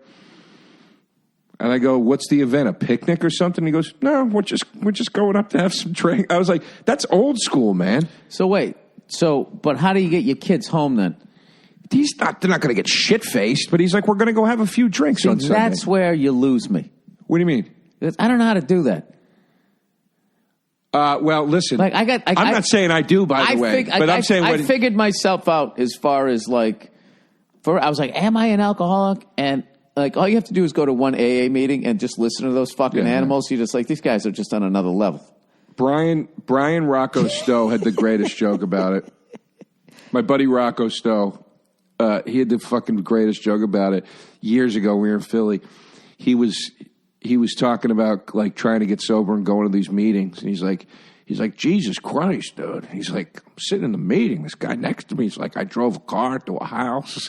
And I go, "What's the event? A picnic or something?" He goes, "No, we're just going up to have some drink." I was like, "That's old school, man." So wait, but how do you get your kids home then? They're not going to get shit faced, but he's like, "We're going to go have a few drinks on Sunday." That's where you lose me. What do you mean? I don't know how to do that. Well, listen. Like I'm not saying I do, by the way. But I'm saying I figured myself out as far as like, I was like, am I an alcoholic? And like, all you have to do is go to one AA meeting and just listen to those fucking animals. You're just like, these guys are just on another level. Brian Rocco Stowe had the greatest joke about it. My buddy Rocco Stowe, he had the fucking greatest joke about it years ago. We were in Philly. He was talking about like trying to get sober and going to these meetings. And he's like, "Jesus Christ, dude." He's like, "I'm sitting in the meeting. This guy next to me, he's like, I drove a car to a house.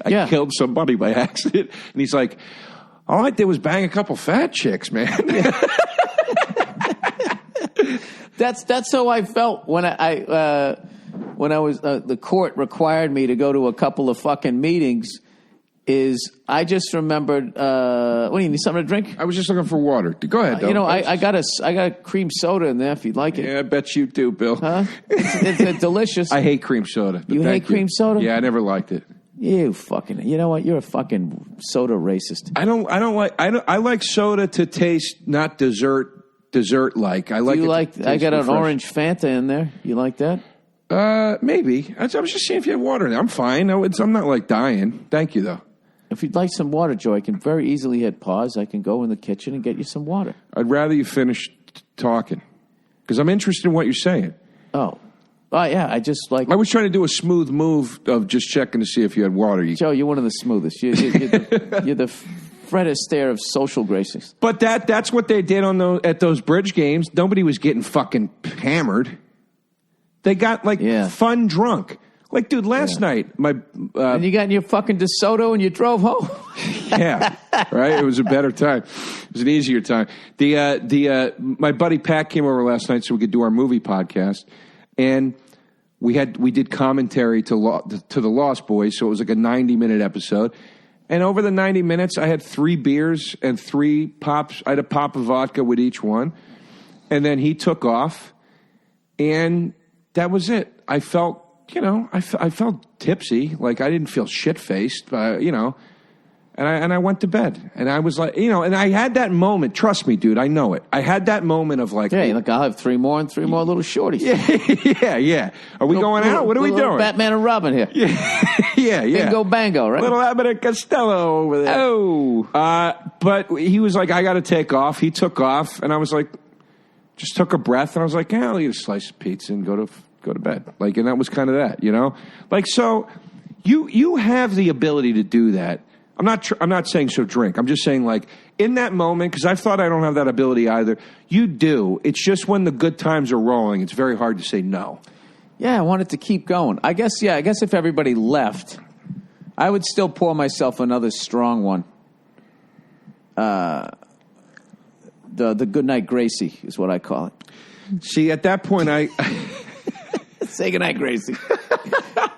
I killed somebody by accident." And he's like, "All I did was bang a couple fat chicks, man." That's how I felt when I was the court required me to go to a couple of fucking meetings. I just remembered. What do you need? Something to drink? I was just looking for water. Go ahead, though. I got a cream soda in there if you'd like it. Yeah, I bet you do, Bill. Huh? It's delicious. I hate cream soda. You hate cream soda? Yeah, I never liked it. You fucking. You know what? You're a fucking soda racist. I like soda to taste, not dessert like. I like. I got an orange Fanta in there. You like that? Maybe. I was just seeing if you had water in there. I'm fine. I'm not like dying. Thank you, though. If you'd like some water, Joe, I can very easily hit pause. I can go in the kitchen and get you some water. I'd rather you finish talking because I'm interested in what you're saying. Oh, yeah. I was trying to do a smooth move of just checking to see if you had water. Joe, you're one of the smoothest. You're the Fred Astaire of social graces. But that's what they did at those bridge games. Nobody was getting fucking hammered. They got fun drunk. Like, dude, last night, and you got in your fucking DeSoto and you drove home. Yeah, right. It was a better time. It was an easier time. My buddy Pat came over last night so we could do our movie podcast, and we did commentary to the Lost Boys, so it was like a 90-minute episode. And over the 90 minutes, I had 3 beers and 3 pops. I had a pop of vodka with each one, and then he took off, and that was it. I felt. I felt tipsy. Like, I didn't feel shit-faced. And I went to bed. And I was like, and I had that moment. Trust me, dude, I know it. I had that moment of like... Yeah, look, I'll have 3 more and 3 more little shorties. Yeah. Are we going out? What are we doing? Batman and Robin here. Yeah. Bingo bango, right? Little Abbott and Costello over there. Oh. But he was like, I got to take off. He took off. And I was like, just took a breath. And I was like, I'll eat a slice of pizza and go to bed. Like, and that was kind of that, Like, so you have the ability to do that. I'm not saying so drink. I'm just saying, like, in that moment, because I've thought I don't have that ability either. You do. It's just when the good times are rolling, it's very hard to say no. Yeah, I wanted to keep going. I guess if everybody left, I would still pour myself another strong one. The Goodnight Gracie is what I call it. See, at that point, I... Say goodnight, Gracie.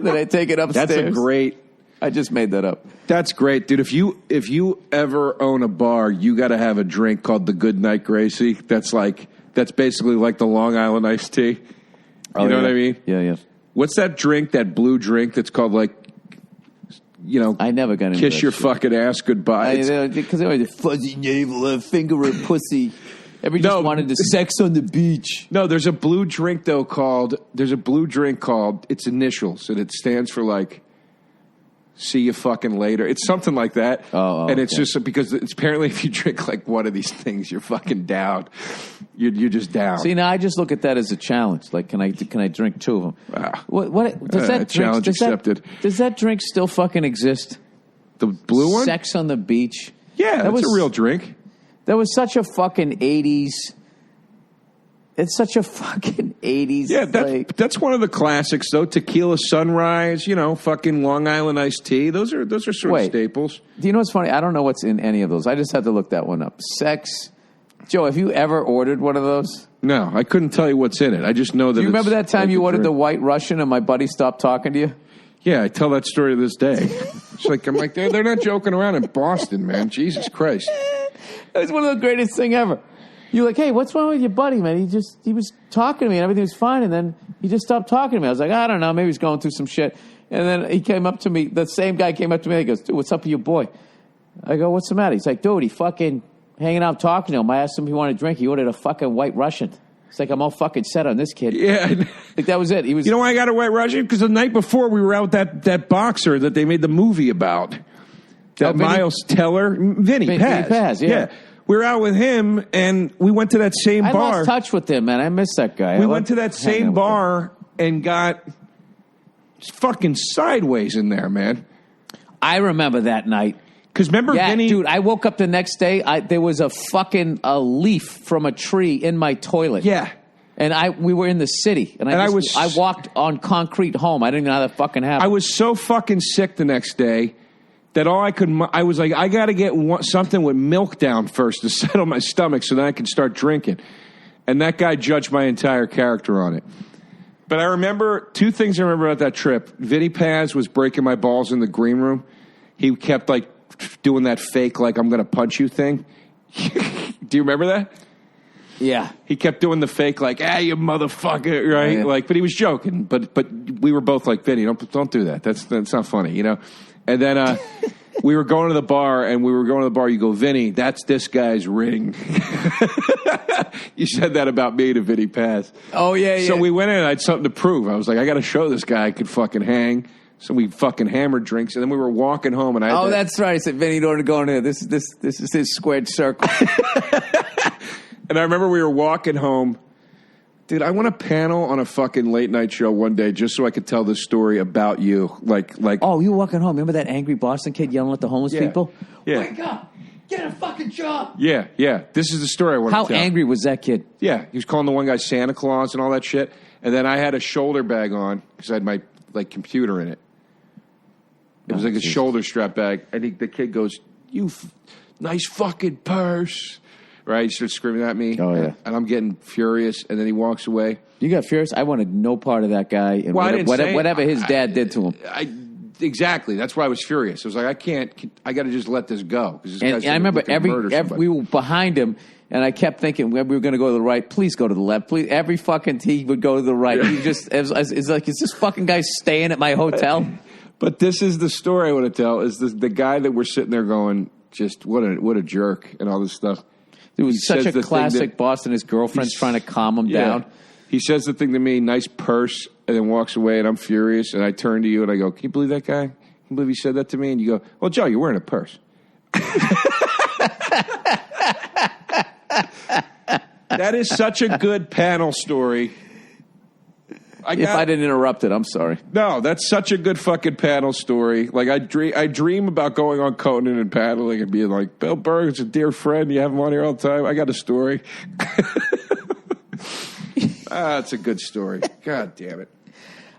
Then I take it upstairs. That's a great... I just made that up. That's great, dude. If you ever own a bar, you got to have a drink called the Goodnight Gracie. That's basically like the Long Island iced tea. You know what I mean? Yeah. What's that drink? That blue drink that's called I never got into kiss that your shit. Fucking ass goodbye. Because they always fuzzy navel, finger and pussy. Everybody just wanted the sex on the beach. No, there's a blue drink though called. Its initials, and it stands for like. See you fucking later. It's something like that. And it's just because it's apparently if you drink like one of these things, you're fucking down. You're just down. See, now I just look at that as a challenge. Like, can I drink 2 of them? What does that challenge accepted? Does that drink still fucking exist? The blue one? Sex on the beach. Yeah, that's a real drink. That was such a fucking 80s. It's such a fucking 80s. Yeah, that's one of the classics, though. Tequila Sunrise, fucking Long Island iced tea. Those are sort of staples. Do you know what's funny? I don't know what's in any of those. I just had to look that one up. Sex. Joe, have you ever ordered one of those? No, I couldn't tell you what's in it. I just know that. Do you remember that time you ordered the White Russian and my buddy stopped talking to you? Yeah, I tell that story to this day. I'm like, they're not joking around in Boston, man. Jesus Christ. It was one of the greatest thing ever. You're like, hey, what's wrong with your buddy, man? He was talking to me and everything was fine, and then he just stopped talking to me. I was like, I don't know, maybe he's going through some shit. And then he came up to me, the same guy came up to me, and he goes, dude, what's up with your boy? I go, what's the matter? He's like, dude, he fucking hanging out talking to him. I asked him if he wanted a drink. He ordered a fucking White Russian. It's like, I'm all fucking set on this kid. Yeah. Like, that was it. He was. You know why I got a White Russian? Because the night before we were out with that boxer that they made the movie about. That Miles Teller. Vinny Paz. Yeah. We were out with him, and we went to that same bar. I lost touch with him, man. I miss that guy. We went to that same bar and got fucking sideways in there, man. I remember that night. Because remember, Vinny... dude, I woke up the next day, there was a leaf from a tree in my toilet. Yeah. And we were in the city, and I walked on concrete home. I didn't know how that fucking happened. I was so fucking sick the next day that I was like, I got to get something with milk down first to settle my stomach so then I can start drinking. And that guy judged my entire character on it. But I remember 2 things I remember about that trip. Vinny Paz was breaking my balls in the green room. He kept like doing that fake, like I'm going to punch you thing. Do you remember that? Yeah. He kept doing the fake, like, you motherfucker, right? Yeah. Like, but he was joking. But we were both like, Vinny, don't do that. That's not funny, And then we were going to the bar, you go, Vinny, that's this guy's ring. You said that about me to Vinny Paz. Oh, yeah. So we went in, and I had something to prove. I was like, I got to show this guy I could fucking hang. So we fucking hammered drinks, and then we were walking home, and that's right. I said, Vinny, don't go in here. This is his squared circle. And I remember we were walking home. Dude, I want a panel on a fucking late night show one day just so I could tell this story about you. Like. Oh, you were walking home. Remember that angry Boston kid yelling at the homeless people? Yeah. Wake up! Get a fucking job! Yeah. This is the story I want to tell. How angry was that kid? Yeah. He was calling the one guy Santa Claus and all that shit. And then I had a shoulder bag on because I had my computer in it. It was like a shoulder strap bag. I think the kid goes, nice fucking purse. Right? He starts screaming at me. Oh, yeah. And I'm getting furious. And then he walks away. You got furious? I wanted no part of that guy. And whatever his dad did to him. Exactly. That's why I was furious. I was like, I got to just let this go. And I remember we were behind him. And I kept thinking we were going to go to the right. Please go to the left. Please. Every fucking he would go to the right. He just, it's like, is this fucking guy staying at my hotel? But this is the story I want to tell. Is the guy that we're sitting there going, just what a jerk and all this stuff. It was such a classic Boston. His girlfriend's trying to calm him down. He says the thing to me, nice purse, and then walks away, and I'm furious. And I turn to you and I go, can you believe that guy? Can you believe he said that to me? And you go, well, Joe, you're wearing a purse. That is such a good panel story. If I didn't interrupt it, I'm sorry. No, that's such a good fucking paddle story. Like, I dream about going on Conan and paddling and being like, Bill Burr is a dear friend. You have him on here all the time. I got a story. That's a good story. God damn it.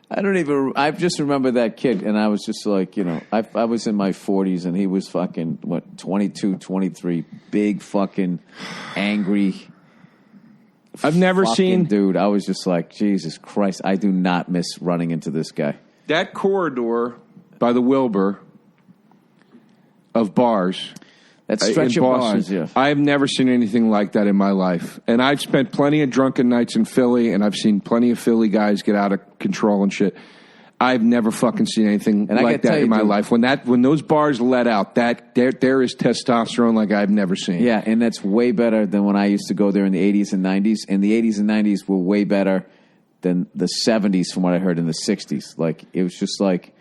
I just remember that kid, and I was just like, you know, I was in my 40s, and he was fucking, 22, 23, big fucking angry. I've never seen... Dude, I was just like, Jesus Christ, I do not miss running into this guy. That corridor by the Wilbur of bars... That stretch of bars, yeah. I've never seen anything like that in my life. And I've spent plenty of drunken nights in Philly, and I've seen plenty of Philly guys get out of control and shit. I've never fucking seen anything like that in my life. When those bars let out, there is testosterone like I've never seen. Yeah, and that's way better than when I used to go there in the 80s and 90s. And the 80s and 90s were way better than the 70s from what I heard in the 60s. Like, it was just like,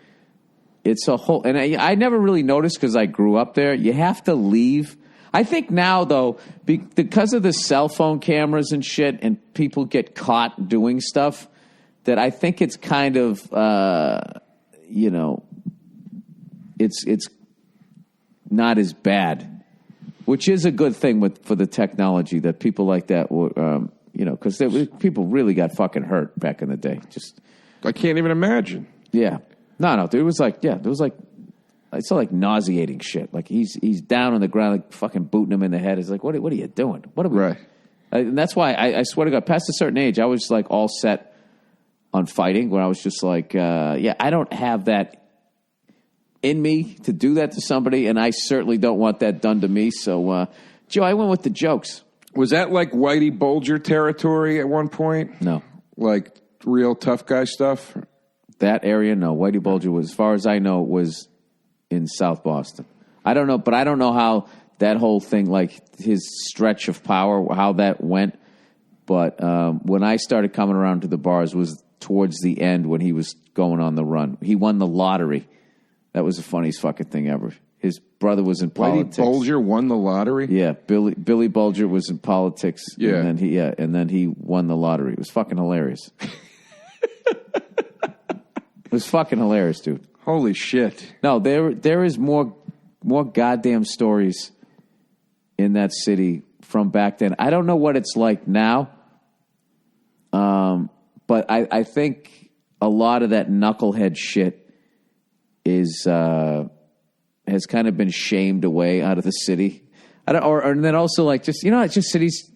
it's a whole... And I never really noticed because I grew up there. You have to leave. I think now, though, because of the cell phone cameras and shit, and people get caught doing stuff, that I think it's kind of, you know, it's not as bad, which is a good thing for the technology that people like that, you know, because people really got fucking hurt back in the day. Just, I can't even imagine. Yeah. No, dude, it was like, it's like nauseating shit. Like he's down on the ground, like fucking booting him in the head. It's like, what are you doing? What are we? Right. And that's why I swear to God, past a certain age, I was like all set on fighting, where I was just like, I don't have that in me to do that to somebody, and I certainly don't want that done to me. So, Joe, I went with the jokes. Was that like Whitey Bulger territory at one point? No. Like real tough guy stuff? That area, no. Whitey Bulger was, as far as I know, was in South Boston. I don't know, but I don't know how that whole thing, like his stretch of power, how that went. But when I started coming around to the bars was towards the end when he was going on the run. He won the lottery. That was the funniest fucking thing ever. His brother was in politics. Whitey Bulger won the lottery? Yeah, Billy Bulger was in politics. Yeah. And then he won the lottery. It was fucking hilarious. It was fucking hilarious, dude. Holy shit. No, there is more goddamn stories in that city from back then. I don't know what it's like now. But I think a lot of that knucklehead shit has kind of been shamed away out of the city. And then also like just, you know, it's just cities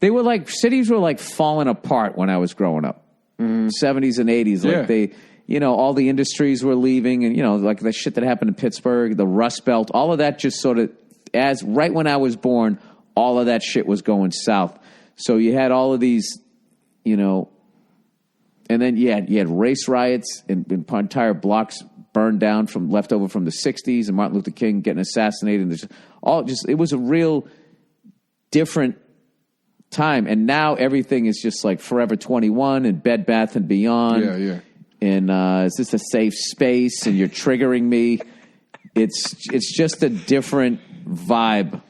were like falling apart when I was growing up. 70s and 80s. Like they, you know, all the industries were leaving, and, you know, like the shit that happened in Pittsburgh, the Rust Belt, all of that just sort of, right when I was born, all of that shit was going south. So you had all of these, you know, and then you had race riots and entire blocks burned down left over from the 60s, and Martin Luther King getting assassinated. And it was a real different time. And now everything is just like Forever 21 and Bed Bath and Beyond. Yeah. And is this a safe space? And you're triggering me. It's just a different vibe.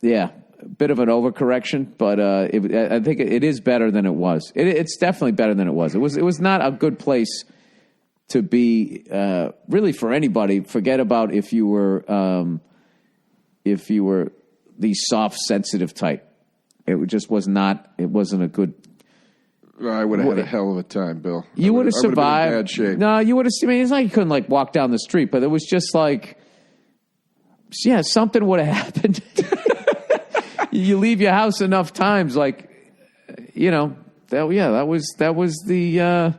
Yeah. A bit of an overcorrection, but I think it is better than it was. It's definitely better than it was. It was not a good place to be, really, for anybody. Forget about if you were the soft, sensitive type. It just was not. It wasn't a good. I would have had a hell of a time, Bill. You would have survived. Been in bad shape. No, you would have. I mean, it's like you couldn't like walk down the street, but it was just like, yeah, something would have happened. You leave your house enough times, like, you know, that was the.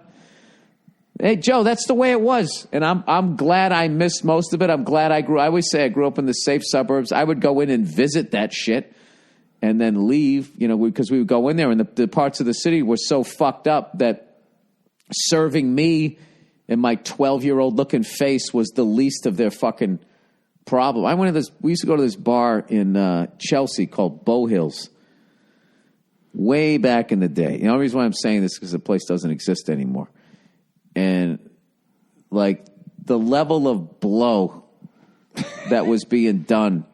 Hey, Joe, that's the way it was, and I'm glad I missed most of it. I'm glad I always say I grew up in the safe suburbs. I would go in and visit that shit, and then leave, you know, because we would go in there, and the parts of the city were so fucked up that serving me And my 12-year-old looking face was the least of their fucking problem. We used to go to this bar in Chelsea called Bow Hills way back in the day. The only reason why I'm saying this is because the place doesn't exist anymore. And like the level of blow that was being done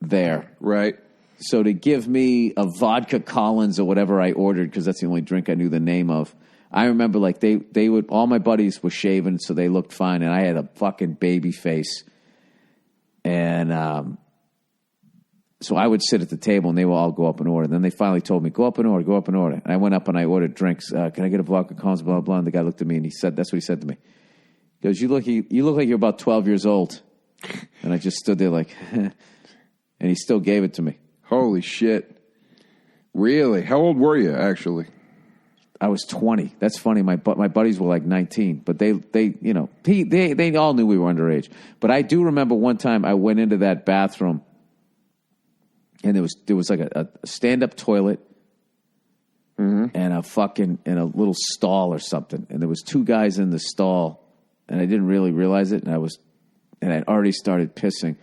there. Right. So to give me a vodka Collins or whatever I ordered, because that's the only drink I knew the name of, I remember like they would, all my buddies were shaven, so they looked fine, and I had a fucking baby face. And so I would sit at the table, and they would all go up and order. And then they finally told me, go up and order. And I went up and I ordered drinks. Can I get a vodka Collins, blah, blah, blah. And the guy looked at me, and he said, that's what he said to me. He goes, you look like you're about 12 years old. And I just stood there like, and he still gave it to me. Holy shit. Really? How old were you, actually? I was 20. That's funny. My buddies were like 19, but they all knew we were underage. But I do remember one time I went into that bathroom, and there was like a stand-up toilet and a little stall or something, and there was two guys in the stall, and I didn't really realize it, and I'd already started pissing,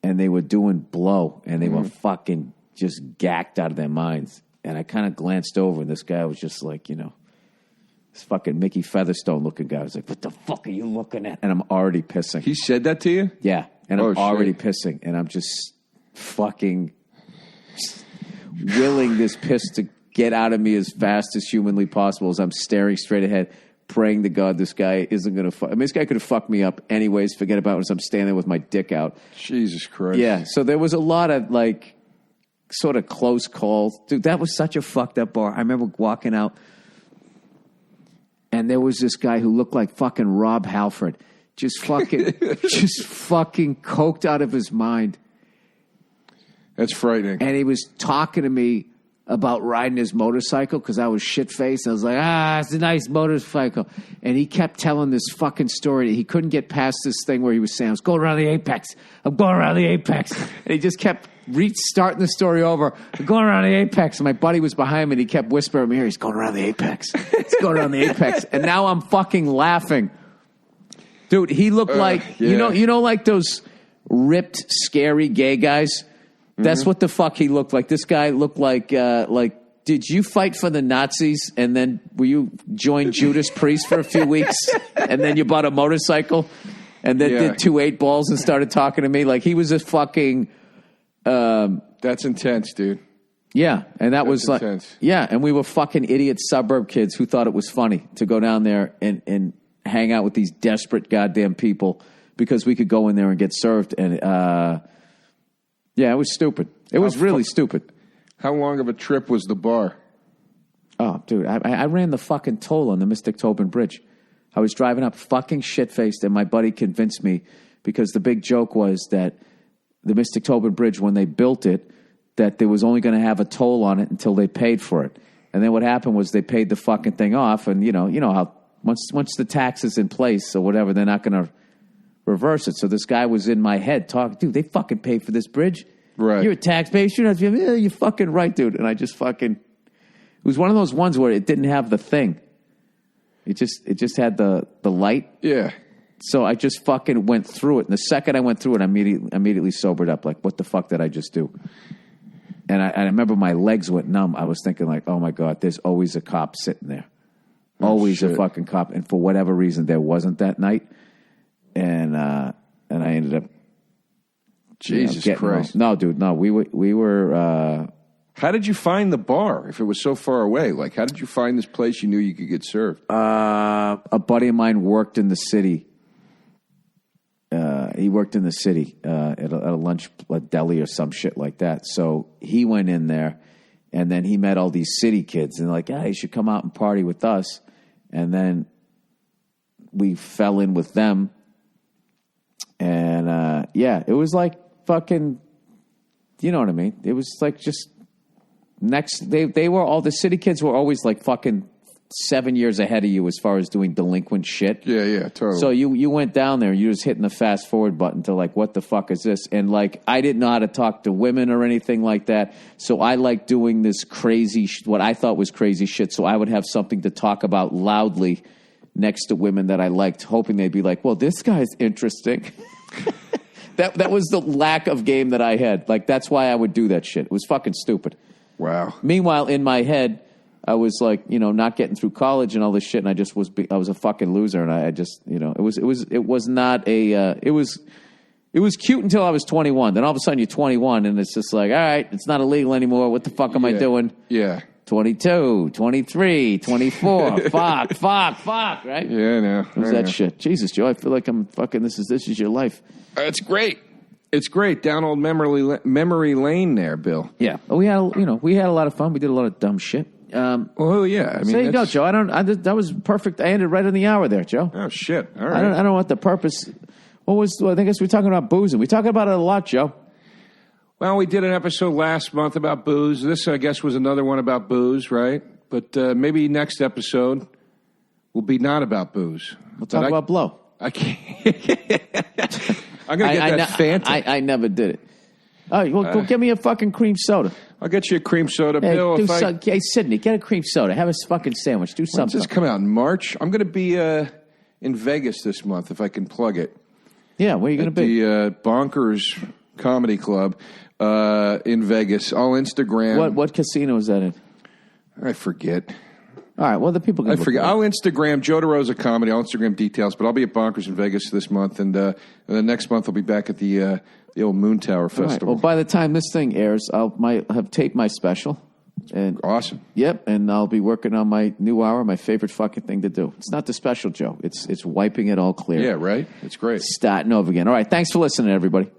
and they were doing blow, and they were fucking just gacked out of their minds. And I kind of glanced over, and this guy was just like, this fucking Mickey Featherstone looking guy. I was like, what the fuck are you looking at? And I'm already pissing. He said that to you? Yeah. And I'm already pissing. And I'm just fucking willing this piss to get out of me as fast as humanly possible as I'm staring straight ahead, praying to God this guy isn't going to fuck. I mean, this guy could have fucked me up anyways. Forget about it as I'm standing there with my dick out. Jesus Christ. Yeah. So there was a lot of like, sort of close calls. Dude, that was such a fucked up bar. I remember walking out, and there was this guy who looked like fucking Rob Halford. Just fucking coked out of his mind. That's frightening. And he was talking to me about riding his motorcycle because I was shit-faced. I was like, it's a nice motorcycle. And he kept telling this fucking story. He couldn't get past this thing where he was saying, I was going around the apex. I'm going around the apex. And he just kept starting the story over. I'm going around the apex. And my buddy was behind me, and he kept whispering in my ear, he's going around the apex. He's going around the apex. And now I'm fucking laughing. Dude, he looked like, yeah. you know, like those ripped, scary gay guys? That's what the fuck he looked like. This guy looked like, did you fight for the Nazis and then were you join Judas Priest for a few weeks and then you bought a motorcycle and then did 2 8-balls and started talking to me? Like he was a fucking... That's intense, dude. Yeah, and that's was intense. Like... Yeah, and we were fucking idiot suburb kids who thought it was funny to go down there and hang out with these desperate goddamn people because we could go in there and get served and... Yeah, it was stupid. It was really stupid. How long of a trip was the bar? Oh, dude, I ran the fucking toll on the Mystic Tobin Bridge. I was driving up fucking shit-faced, and my buddy convinced me because the big joke was that the Mystic Tobin Bridge, when they built it, that they was only going to have a toll on it until they paid for it. And then what happened was they paid the fucking thing off, and you know how once the tax is in place or whatever, they're not going to reverse it. So this guy was in my head talking, dude, they fucking paid for this bridge. Right. You're a taxpayer. You shouldn't have to. Yeah, you're fucking right, dude. And I just fucking, it was one of those ones where it didn't have the thing. It just had the light. Yeah. So I just fucking went through it. And the second I went through it, I immediately sobered up. Like, what the fuck did I just do? And I remember my legs went numb. I was thinking like, oh my God, there's always a cop sitting there. Always a fucking cop. And for whatever reason, there wasn't that night. And I ended up, Jesus Christ! No, dude, no. We were. How did you find the bar if it was so far away? Like, how did you find this place you knew you could get served? A buddy of mine worked in the city. He worked in the city at a lunch deli or some shit like that. So he went in there, and then he met all these city kids, and they're like, you should come out and party with us. And then we fell in with them. And, it was like fucking, you know what I mean? It was like just they were all, the city kids were always like fucking 7 years ahead of you as far as doing delinquent shit. Yeah, totally. So you went down there, you was hitting the fast forward button to like, what the fuck is this? And like, I didn't know how to talk to women or anything like that. So I like doing this crazy, what I thought was crazy shit. So I would have something to talk about loudly, next to women that I liked, hoping they'd be like, well, this guy's interesting. That was the lack of game that I had. Like, that's why I would do that shit. It was fucking stupid. Wow. Meanwhile, in my head, I was like, not getting through college and all this shit, and I was a fucking loser, and I just, it was not a, it was cute until I was 21. Then all of a sudden you're 21, and it's just like, all right, it's not illegal anymore. What the fuck am I doing? Yeah. 22, 23, 24, fuck, right? Yeah, no. It was that shit. Jesus, Joe, I feel like I'm fucking, this is your life. It's great. It's great. Down old memory lane there, Bill. Yeah. We had a lot of fun. We did a lot of dumb shit. Oh, yeah. I mean, there you go, Joe. That was perfect. I ended right on the hour there, Joe. Oh, shit. All right. I don't know what the purpose, I guess we're talking about boozing. We're talking about it a lot, Joe. Well, we did an episode last month about booze. This, I guess, was another one about booze, right? But maybe next episode will be not about booze. We'll talk about blow. I can't. I'm going to get that Fanta. I never did it. All right, well, go get me a fucking cream soda. I'll get you a cream soda, Bill. Hey, Sydney, get a cream soda. Have a fucking sandwich. Do something. When's this come out? In March? I'm going to be in Vegas this month, if I can plug it. Yeah, where are you going to be? The Bonkers Comedy Club in Vegas. I'll Instagram. What casino is that in? I forget. All right, well, the people can I forget. I'll Instagram Joe DeRosa Comedy. I'll Instagram details, but I'll be at Bonkers in Vegas this month, and the next month I'll be back at the old Moon Tower Festival. Right. Well, by the time this thing airs, I have taped my special. And awesome. Yep, and I'll be working on my new hour, my favorite fucking thing to do. It's not the special, Joe. It's wiping it all clear. Yeah, right? It's great. Starting over again. All right, thanks for listening, everybody.